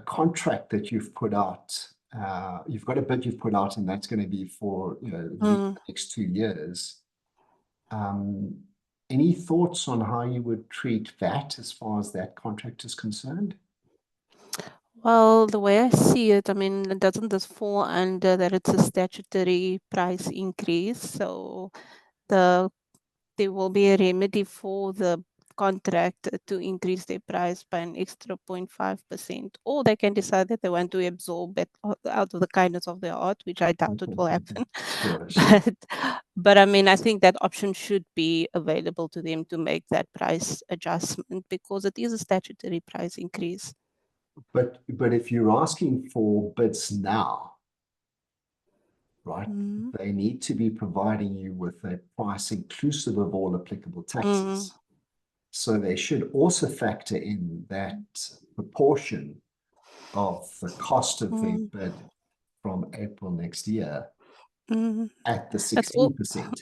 contract that you've put out, you've got a bid you've put out, and that's going to be for the next 2 years. Any thoughts on how you would treat VAT as far as that contract is concerned? Well, the way I see it, I mean, doesn't this fall under that it's a statutory price increase? So there will be a remedy for the contract to increase their price by an extra 0.5%, or they can decide that they want to absorb it out of the kindness of their heart, which I doubt it will happen. Sure. But I mean, I think that option should be available to them to make that price adjustment, because it is a statutory price increase. But if you're asking for bids now, right, they need to be providing you with a price inclusive of all applicable taxes. So they should also factor in that proportion of the cost of the bid from April next year at the 16%.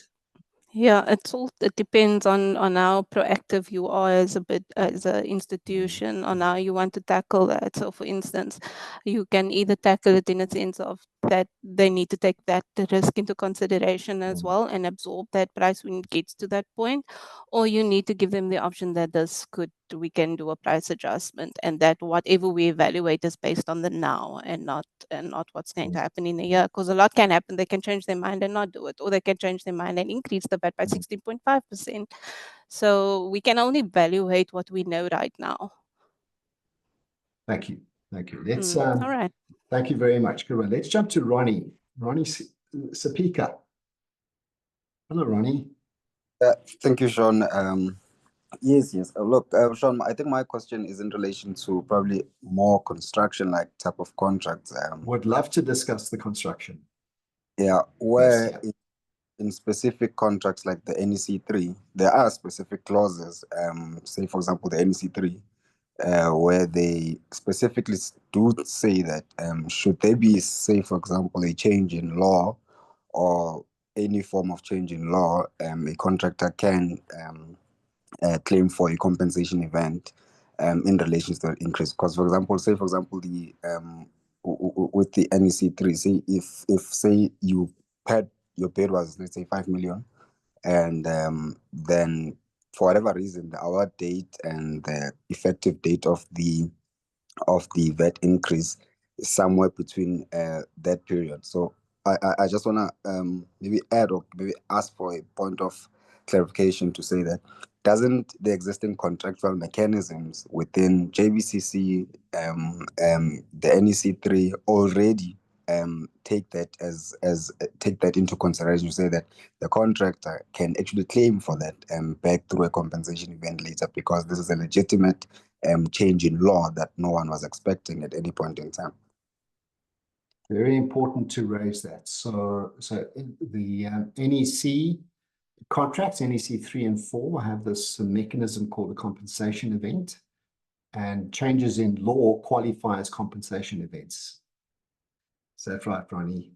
Yeah, it depends on how proactive you are as an institution, on how you want to tackle that. So for instance, you can either tackle it in a sense of that they need to take that risk into consideration as well and absorb that price when it gets to that point, or you need to give them the option that we can do a price adjustment, and that whatever we evaluate is based on the now and not what's going to happen in a year, because a lot can happen. They can change their mind and not do it, or they can change their mind and increase the VAT by 16.5%. So we can only evaluate what we know right now. Thank you. Let's all right. Thank you very much. Good one. Let's jump to Ronnie. Ronnie Sapika. Hello, Ronnie. Thank you, Sean. Yes. Look, Sean, I think my question is in relation to probably more construction-like type of contracts. Would love to discuss the construction. Yeah, where in specific contracts like the NEC3, there are specific clauses, say, for example, the NEC3, where they specifically do say that should there be, say, for example, a change in law or any form of change in law, a contractor can claim for a compensation event in relation to the increase. Because, for example, the with the NEC3, say if say you had your bid was, let's say, 5 million, and then for whatever reason the award date and the effective date of the VAT increase is somewhere between that period. So I just want to maybe add or maybe ask for a point of clarification to say that doesn't the existing contractual mechanisms within JBCC, the NEC3 already take that into consideration, to say that the contractor can actually claim for that back through a compensation event later, because this is a legitimate change in law that no one was expecting at any point in time. Very important to raise that. So the NEC contracts, NEC 3 and 4, have this mechanism called a compensation event, and changes in law qualify as compensation events. Is that right, Ronnie?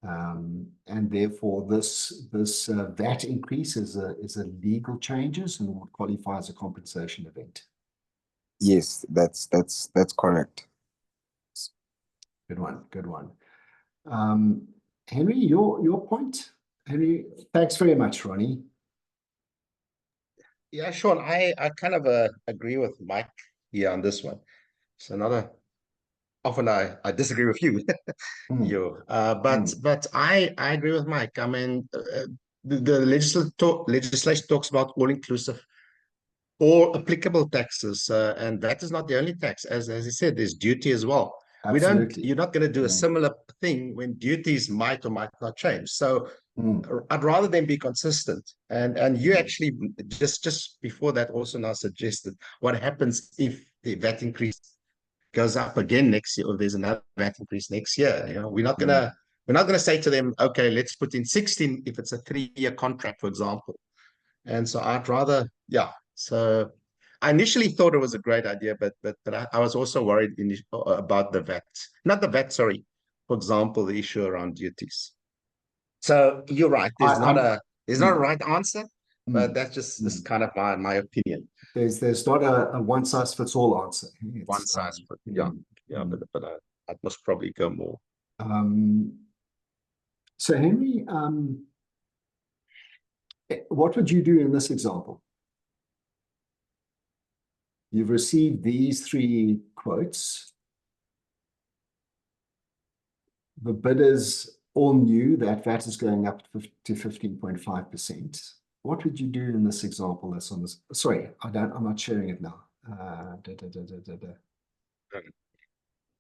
And therefore, this VAT increase is a legal changes and would qualify as a compensation event. Yes, that's correct. Good one. Good one. Henry, your point. Henry, thanks very much, Ronnie. Yeah, Sean, I kind of agree with Mike here on this one. So often I disagree with you, but I agree with Mike. I mean, the legislation talks about all-inclusive, all applicable taxes, and that is not the only tax. As he said, there's duty as well. Absolutely. You're not going to do a similar thing when duties might or might not change. So I'd rather than be consistent. And you actually just before that also now suggested what happens if the VAT increase goes up again next year, or there's another VAT increase next year. You know, we're not gonna say to them, okay, let's put in 16 if it's a 3-year contract, for example. And so I'd rather, yeah. So I initially thought it was a great idea, but I was also worried about the VAT, not the VAT, sorry. For example, the issue around duties. So you're right. There's not a right answer, but that's just this kind of my opinion. There's not a one size fits all answer. One size, but I must probably go more. So Henry, what would you do in this example? You've received these 3 quotes. The bidders all knew that VAT is going up to 15.5%. What would you do in this example that's on this? Sorry, I'm not sharing it now.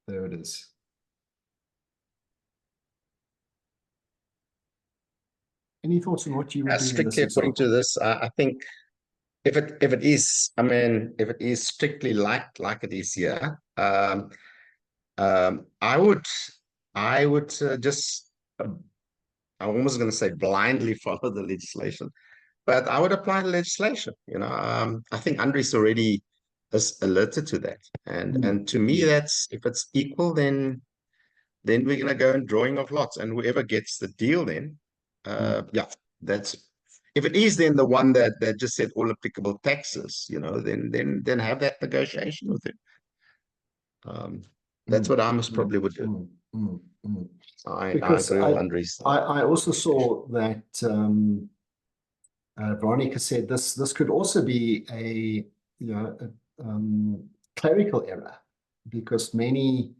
There it is. Any thoughts on what you would do in this example? According to this, I think if it is, I mean, if it is strictly like it is here, I would just, I'm almost going to say blindly follow the legislation, but I would apply the legislation. You know, I think Andries already is alerted to that, and to me, that's, if it's equal, then we're going to go in drawing of lots, and whoever gets the deal, then yeah, that's, if it is then the one that just said all applicable taxes, you know, then have that negotiation with him. That's what I most probably would do. I agree with Andries. I also saw that Veronica said this could also be a clerical error, because many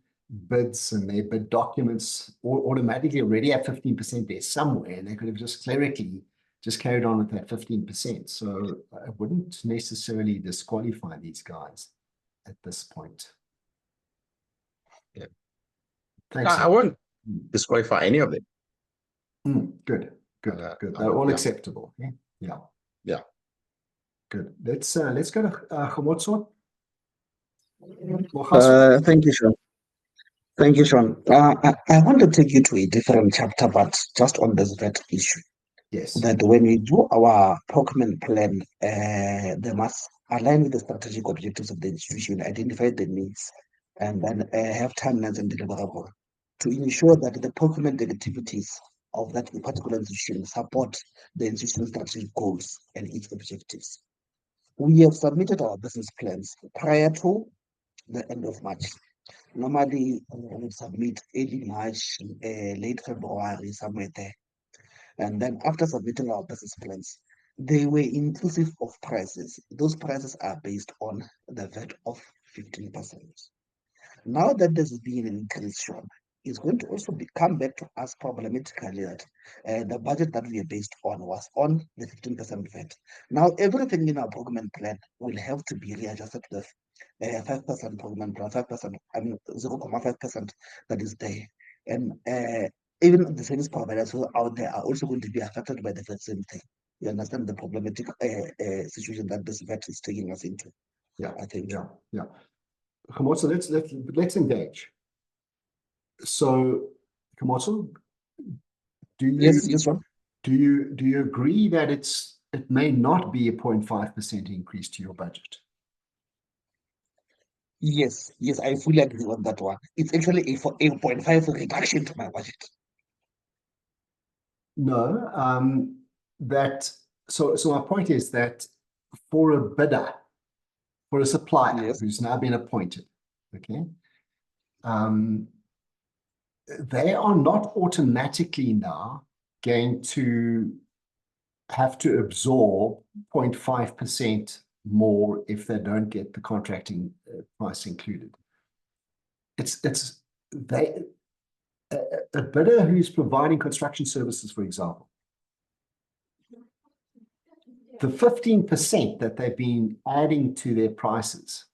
bids and their bid documents automatically already have 15% there somewhere, and they could have just clerically just carried on with that 15%. So I wouldn't necessarily disqualify these guys at this point. Yeah. Thanks. I wouldn't disqualify any of them. Good. They're all acceptable. Yeah. Good. Let's go to Khomotso. Thank you, Sean. Thank you, Sean. I want to take you to a different chapter, but just on this VAT issue. Yes. That when we do our procurement plan, they must align with the strategic objectives of the institution, identify the needs, and then have timelines and deliverable to ensure that the procurement activities of that particular institution support the institution's strategic goals and its objectives. We have submitted our business plans prior to the end of March. Normally, we would submit early March, late February, somewhere there. And then after submitting our business plans, they were inclusive of prices. Those prices are based on the VAT of 15%. Now that there's been an increase, Sean, it's going to also come back to us problematically that the budget that we are based on was on the 15% VAT. Now everything in our procurement plan will have to be readjusted to the 5% procurement plan, 5%, I mean 0.5% that is there. And even the service providers who are out there are also going to be affected by the same thing. You understand the problematic situation that this VAT is taking us into? Yeah, I think. Yeah. Khomotso, let's engage. So, Khomotso, Yes, Sean. Do you agree that it may not be a 0.5% increase to your budget? Yes, I fully agree on that one. It's actually a 8.5 reduction to my budget. No, so my point is that for a bidder, for a supplier who's now been appointed, okay, they are not automatically now going to have to absorb 0.5% more if they don't get the contracting price included. A bidder who's providing construction services, for example, the 15% that they've been adding to their prices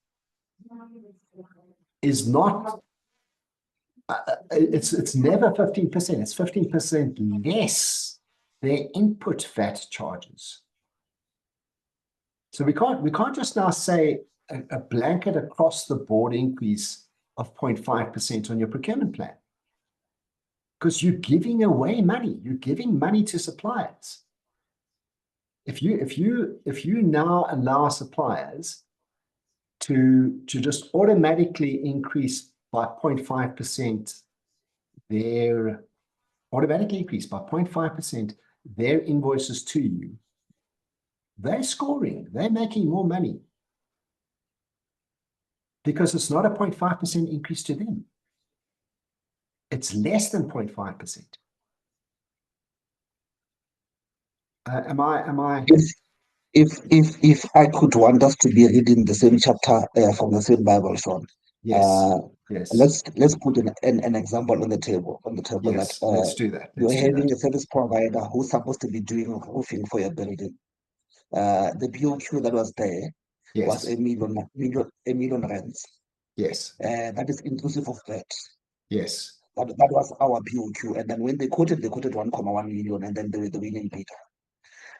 is not, it's never 15%, it's 15% less their input VAT charges. So we can't just now say a blanket across the board increase of 0.5% on your procurement plan, because you're giving away money. You're giving money to suppliers. If you now allow suppliers to just automatically increase by 0.5% their invoices to you, they're scoring, they're making more money, because it's not a 0.5% increase to them. It's less than 0.5%. Am I? If I could want us to be reading the same chapter from the same Bible, Sean. Yes. Yes. Let's put an example on the table. Yes, that let's do that. you're having a service provider who's supposed to be doing roofing for your building. The BOQ that was there was a million rands. Yes. That is inclusive of that. Yes. That was our BOQ. And then when they quoted 1.1 million, and then they were the winning bidder.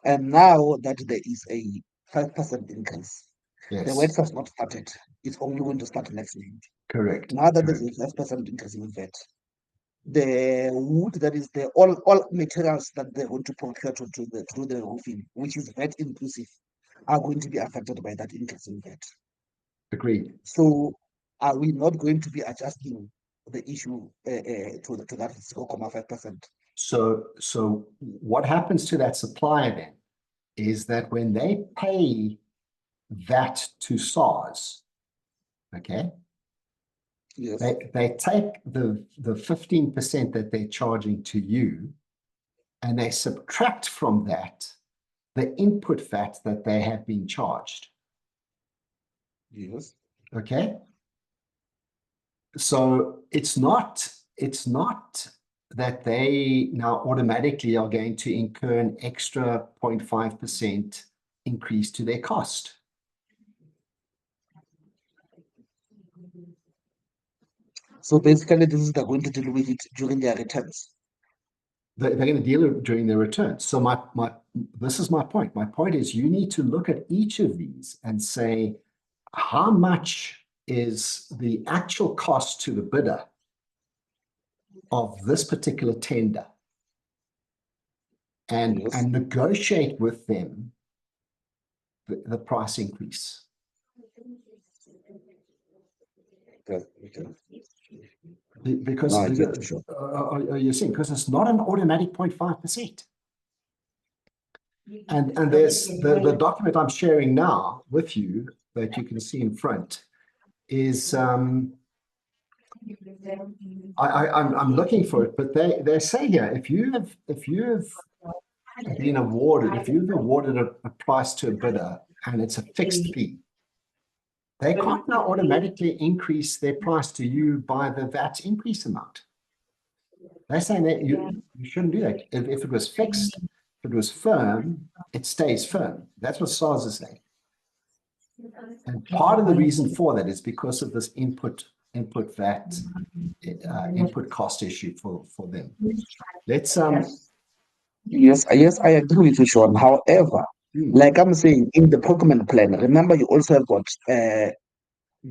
And now that there is a 5% increase, the works have not started. It's only going to start next week. Correct. Now that there's a 5% increase in VAT, the wood that is there, all materials that they're going to procure to do the roofing, which is VAT inclusive, are going to be affected by that increase in VAT. Agreed. So are we not going to be adjusting the issue to that 0.5%? So what happens to that supplier then is that when they pay VAT to SARS, okay, yes, they take the 15% that they're charging to you, and they subtract from that the input VAT that they have been charged. Yes. Okay. So it's not that they now automatically are going to incur an extra 0.5% increase to their cost. So basically, this is they're going to deal with it during their returns. They're going to deal with it during their returns. So this is my point. My point is you need to look at each of these and say, how much is the actual cost to the bidder of this particular tender, and negotiate with them the price increase. Because you're saying, because it's not an automatic 0.5%. And there's the document I'm sharing now with you that you can see in front is I'm looking for it, but they say here, if you've been awarded, if you've awarded a price to a bidder and it's a fixed fee, they can't now automatically increase their price to you by the VAT increase amount. They're saying that you shouldn't do that. If it was fixed, if it was firm, it stays firm. That's what SARS is saying. And part of the reason for that is because of this input VAT, input cost issue for them. Let's Yes, I agree with you, Sean. However, like I'm saying, in the procurement plan, remember you also have got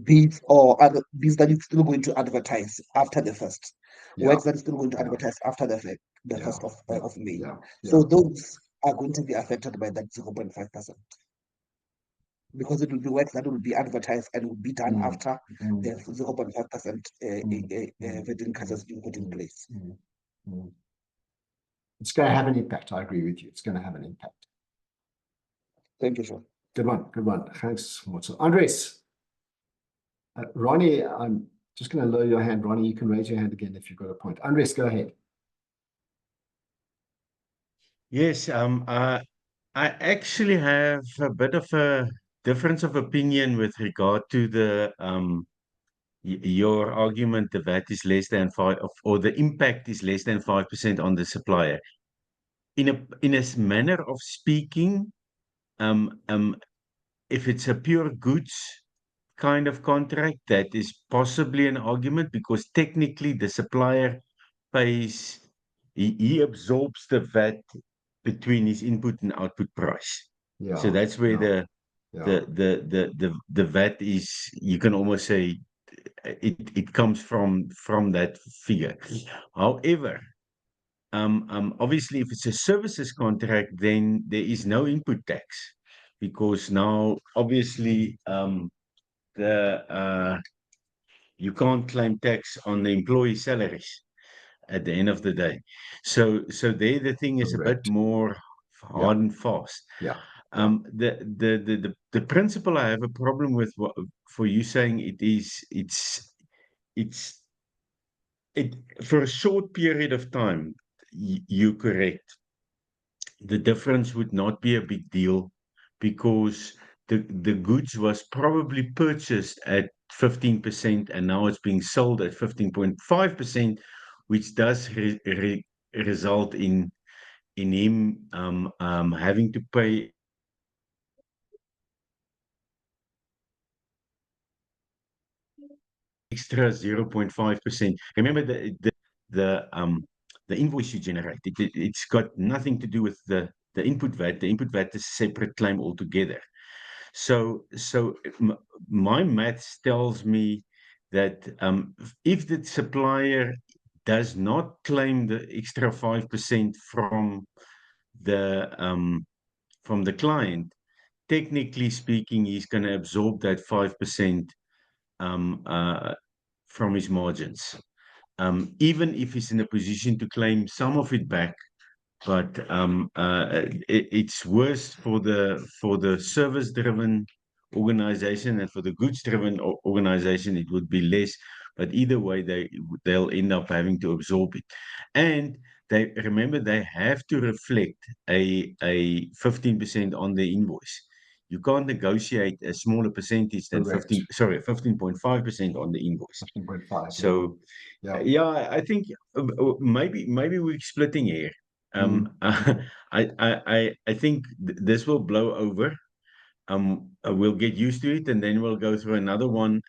bids or other bids that you're still going to advertise after the first. Works that are still going to advertise after the first of May. So those are going to be affected by that 0.5%. Because it will be works that will be advertised and will be done after the 0.5% vetting cuts has been put in place. It's going to have an impact. I agree with you. It's going to have an impact. Thank you, Sean. Good one. Good one. Thanks. So, Andres, Ronnie, Just going to lower your hand, Ronnie. You can raise your hand again if you've got a point. Andres, go ahead. Yes, I actually have a bit of a difference of opinion with regard to the your argument the VAT is less than 5 or the impact is less than 5% on the supplier. In a manner of speaking, if it's a pure goods kind of contract, that is possibly an argument because technically the supplier pays, he absorbs the VAT between his input and output price. Yeah. So that's where Yeah. the VAT is, you can almost say it comes from that figure. However, obviously if it's a services contract, then there is no input tax because now obviously you can't claim tax on the employee salaries at the end of the day. So there the thing is Correct. a bit more hard and fast. Yeah. The principle I have a problem with for you saying it for a short period of time, you're correct. The difference would not be a big deal because the goods was probably purchased at 15% and now it's being sold at 15.5%, which does result in him having to pay extra 0.5%. Remember the invoice you generate. It's got nothing to do with the input VAT. The input VAT is a separate claim altogether. So my maths tells me that if the supplier does not claim the extra 5% from the client, technically speaking, he's going to absorb that 5% from his margins. Even if he's in a position to claim some of it back, but it's worse for the service-driven organization and for the goods-driven organization, it would be less. But either way, they'll end up having to absorb it, and they have to reflect a 15% on the invoice. You can't negotiate a smaller percentage than 15.5% on the invoice. 15.5. So, yeah, I think maybe we're splitting here. I think this will blow over. We'll get used to it, and then we'll go through another one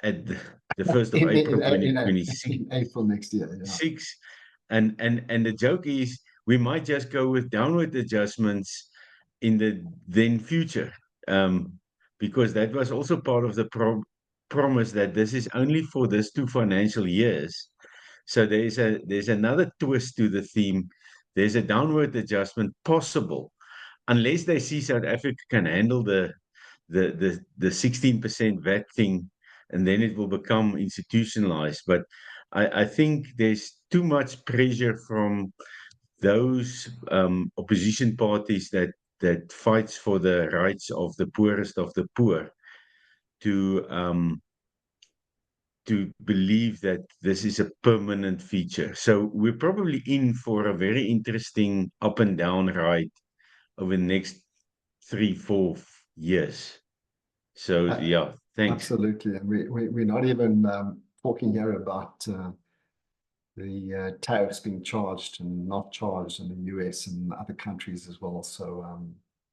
at the 1st of April 2026. In April next year. Yeah. And the joke is we might just go with downward adjustments in the then future, because that was also part of the promise that this is only for these 2 financial years. So there's another twist to the theme. There's a downward adjustment possible, unless they see South Africa can handle the 16% VAT thing, and then it will become institutionalized. But I think there's too much pressure from those opposition parties that fights for the rights of the poorest of the poor to believe that this is a permanent feature. So we're probably in for a very interesting up and down ride over the next 3-4 years. So yeah, thanks. Absolutely. And we're not even talking here about the tariffs being charged and not charged in the US and other countries as well. So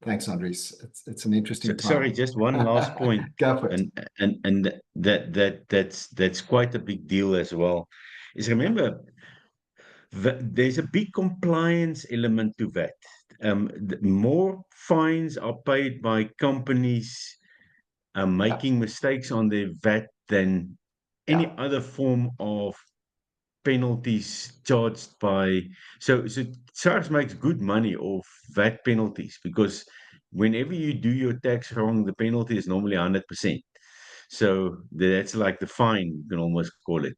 thanks, Andres. It's an interesting time. Sorry, just one last point. Go for it. And that's quite a big deal as well. Is remember, there's a big compliance element to VAT. More fines are paid by companies making mistakes on their VAT than any other form of penalties charged by. So SARS makes good money off VAT penalties because whenever you do your tax wrong, the penalty is normally 100%. So that's like the fine, you can almost call it.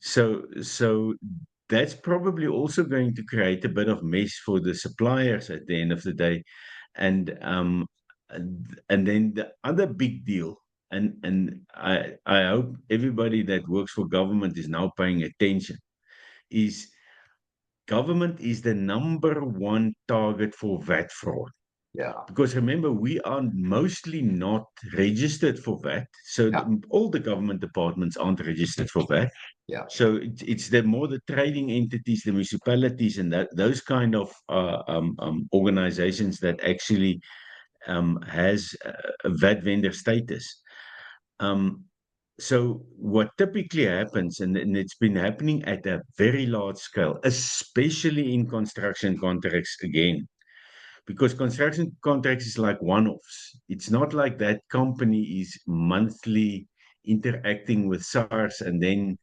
So that's probably also going to create a bit of mess for the suppliers at the end of the day. And then the other big deal, and I hope everybody that works for government is now paying attention, is government is the #1 target for VAT fraud. Yeah. Because remember, we are mostly not registered for VAT. So Yeah. all the government departments aren't registered for VAT. Yeah. So it's more the trading entities, the municipalities, and those kind of organizations that actually has a VAT vendor status. So what typically happens, and it's been happening at a very large scale, especially in construction contracts again, because construction contracts is like one-offs. It's not like that company is monthly interacting with SARS and then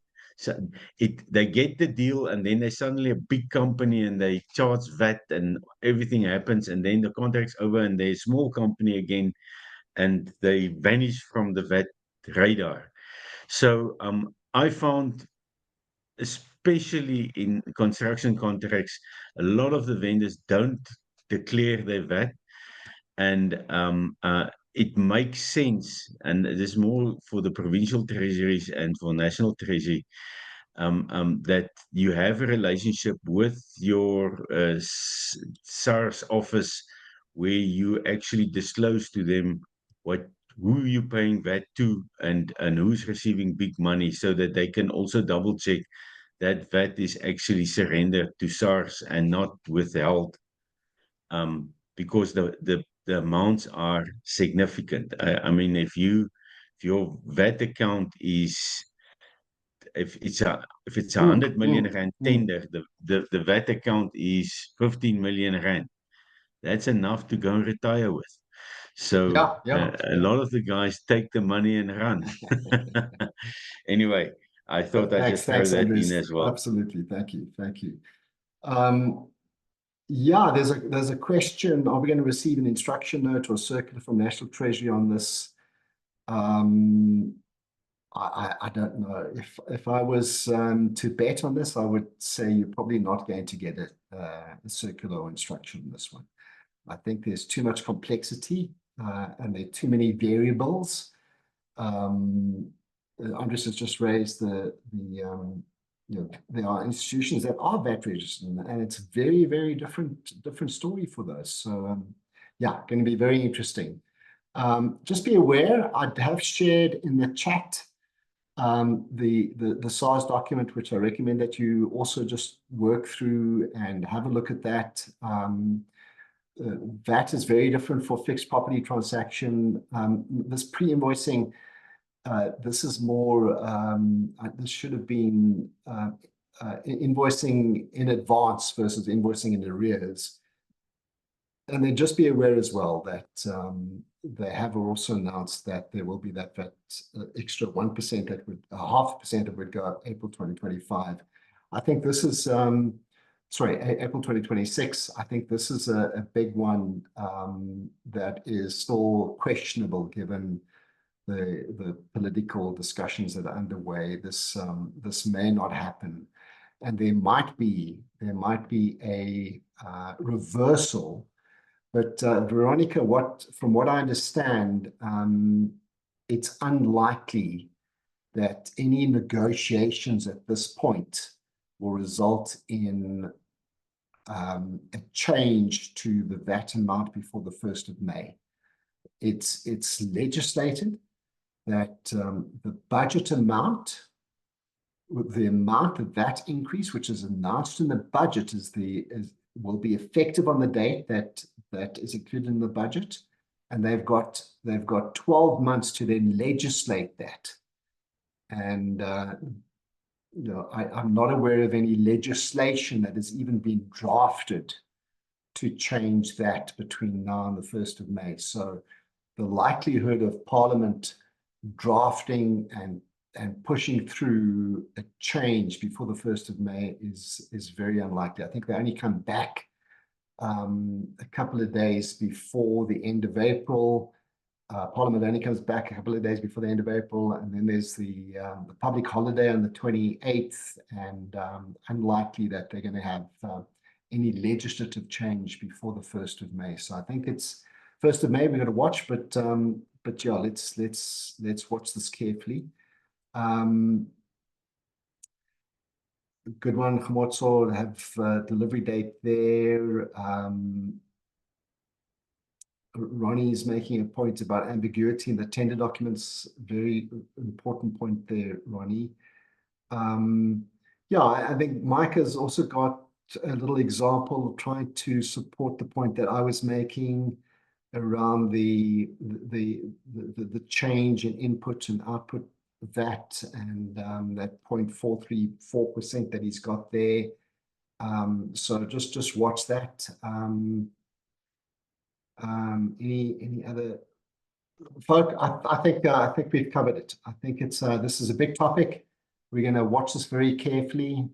they get the deal and then they're suddenly a big company and they charge VAT and everything happens and then the contract's over and they're a small company again and they vanish from the VAT radar. So I found, especially in construction contracts, a lot of the vendors don't declare their VAT, and it makes sense, and it is more for the provincial treasuries and for national treasury, that you have a relationship with your SARS office where you actually disclose to them who you're paying VAT to and who's receiving big money, so that they can also double check that VAT is actually surrendered to SARS and not withheld, because the amounts are significant. I mean, if your VAT account is, if it's 100 million rand tender, the VAT account is 15 million rand. That's enough to go and retire with. So a lot of the guys take the money and run. Anyway, I thought I'd just throw that Andres. in as well. Absolutely. Thank you. Thank you. Yeah, there's a question. Are we going to receive an instruction note or circular from National Treasury on this? I don't know. If I was to bet on this, I would say you're probably not going to get a circular or instruction on this one. I think there's too much complexity and there are too many variables. Andres has just raised there are institutions that are VAT registered, and it's a very, very different story for those. So yeah, going to be very interesting. Just be aware, I have shared in the chat the SARS document, which I recommend that you also just work through and have a look at that. VAT is very different for fixed property transaction. This pre-invoicing, this is more, this should have been invoicing in advance versus invoicing in arrears. And then just be aware as well that they have also announced that there will be that extra 1% that would, 0.5% that would go up April 2025. I think this is, sorry, April 2026. I think this is a big one that is still questionable given the political discussions that are underway. This may not happen, and there might be a reversal. But Veronica, from what I understand, it's unlikely that any negotiations at this point will result in a change to the VAT amount before the 1st of May. It's legislated that the budget amount, the amount of that increase, which is announced in the budget, will be effective on the date that is included in the budget, and they've got 12 months to then legislate that. And I'm not aware of any legislation that has even been drafted to change that between now and the 1st of May. So the likelihood of Parliament drafting and pushing through a change before the 1st of May is very unlikely. I think they only come back a couple of days before the end of April. Parliament only comes back a couple of days before the end of April, and then there's the public holiday on the 28th, and unlikely that they're going to have any legislative change before the 1st of May. So I think it's 1st of May we've got to watch, but but yeah, let's watch this carefully. Good one, Khomotso, have delivery date there. Ronnie is making a point about ambiguity in the tender documents. Very important point there, Ronnie. Yeah, I think Mike has also got a little example trying to support the point that I was making around the change in input and output VAT, and that 0.434% that he's got there. So just watch that. Any other folk? I think we've covered it. I think it's this is a big topic. We're going to watch this very carefully.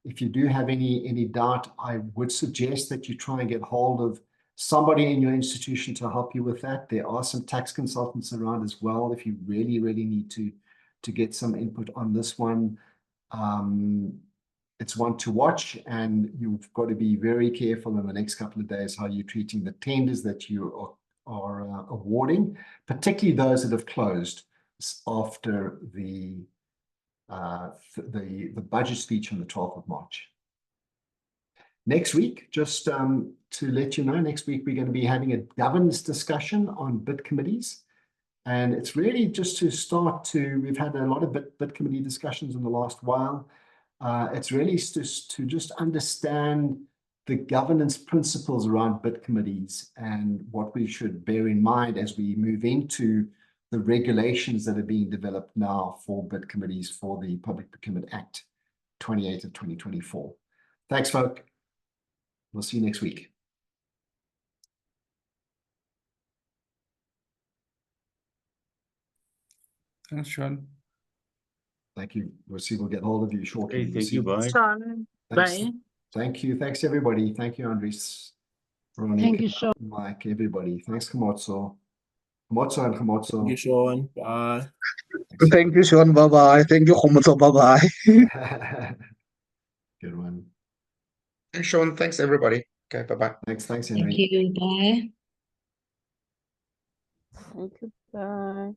If you do have any doubt, I would suggest that you try and get hold of somebody in your institution to help you with that. There are some tax consultants around as well if you really need to get some input on this one. It's one to watch, and you've got to be very careful in the next couple of days how you're treating the tenders that you are awarding, particularly those that have closed after the budget speech on the 12th of March. Next week, just to let you know, next week we're going to be having a governance discussion on bid committees. And it's really just to start to, we've had a lot of bid committee discussions in the last while. It's really to just understand the governance principles around bid committees and what we should bear in mind as we move into the regulations that are being developed now for bid committees for the Public Procurement Act 28 of 2024. Thanks, folk. We'll see you next week. Thanks, Sean. Thank you. We'll get hold of you shortly. Okay, thank you. Bye. Sean, Thanks. bye. Thank you. Thanks, everybody. Thank you, Andres, Veronica, Thank you, Sean. Mike, everybody. Thanks, Khomotso. Khomotso and Khomotso. Thank you, Sean. Bye. Thank you, Sean. Bye-bye. Thank you, Khomotso. Bye-bye. Good one. Thanks, Sean. Thanks, everybody. Okay, bye-bye. Thanks, Henry. Thank you. Bye. Thank you. Bye.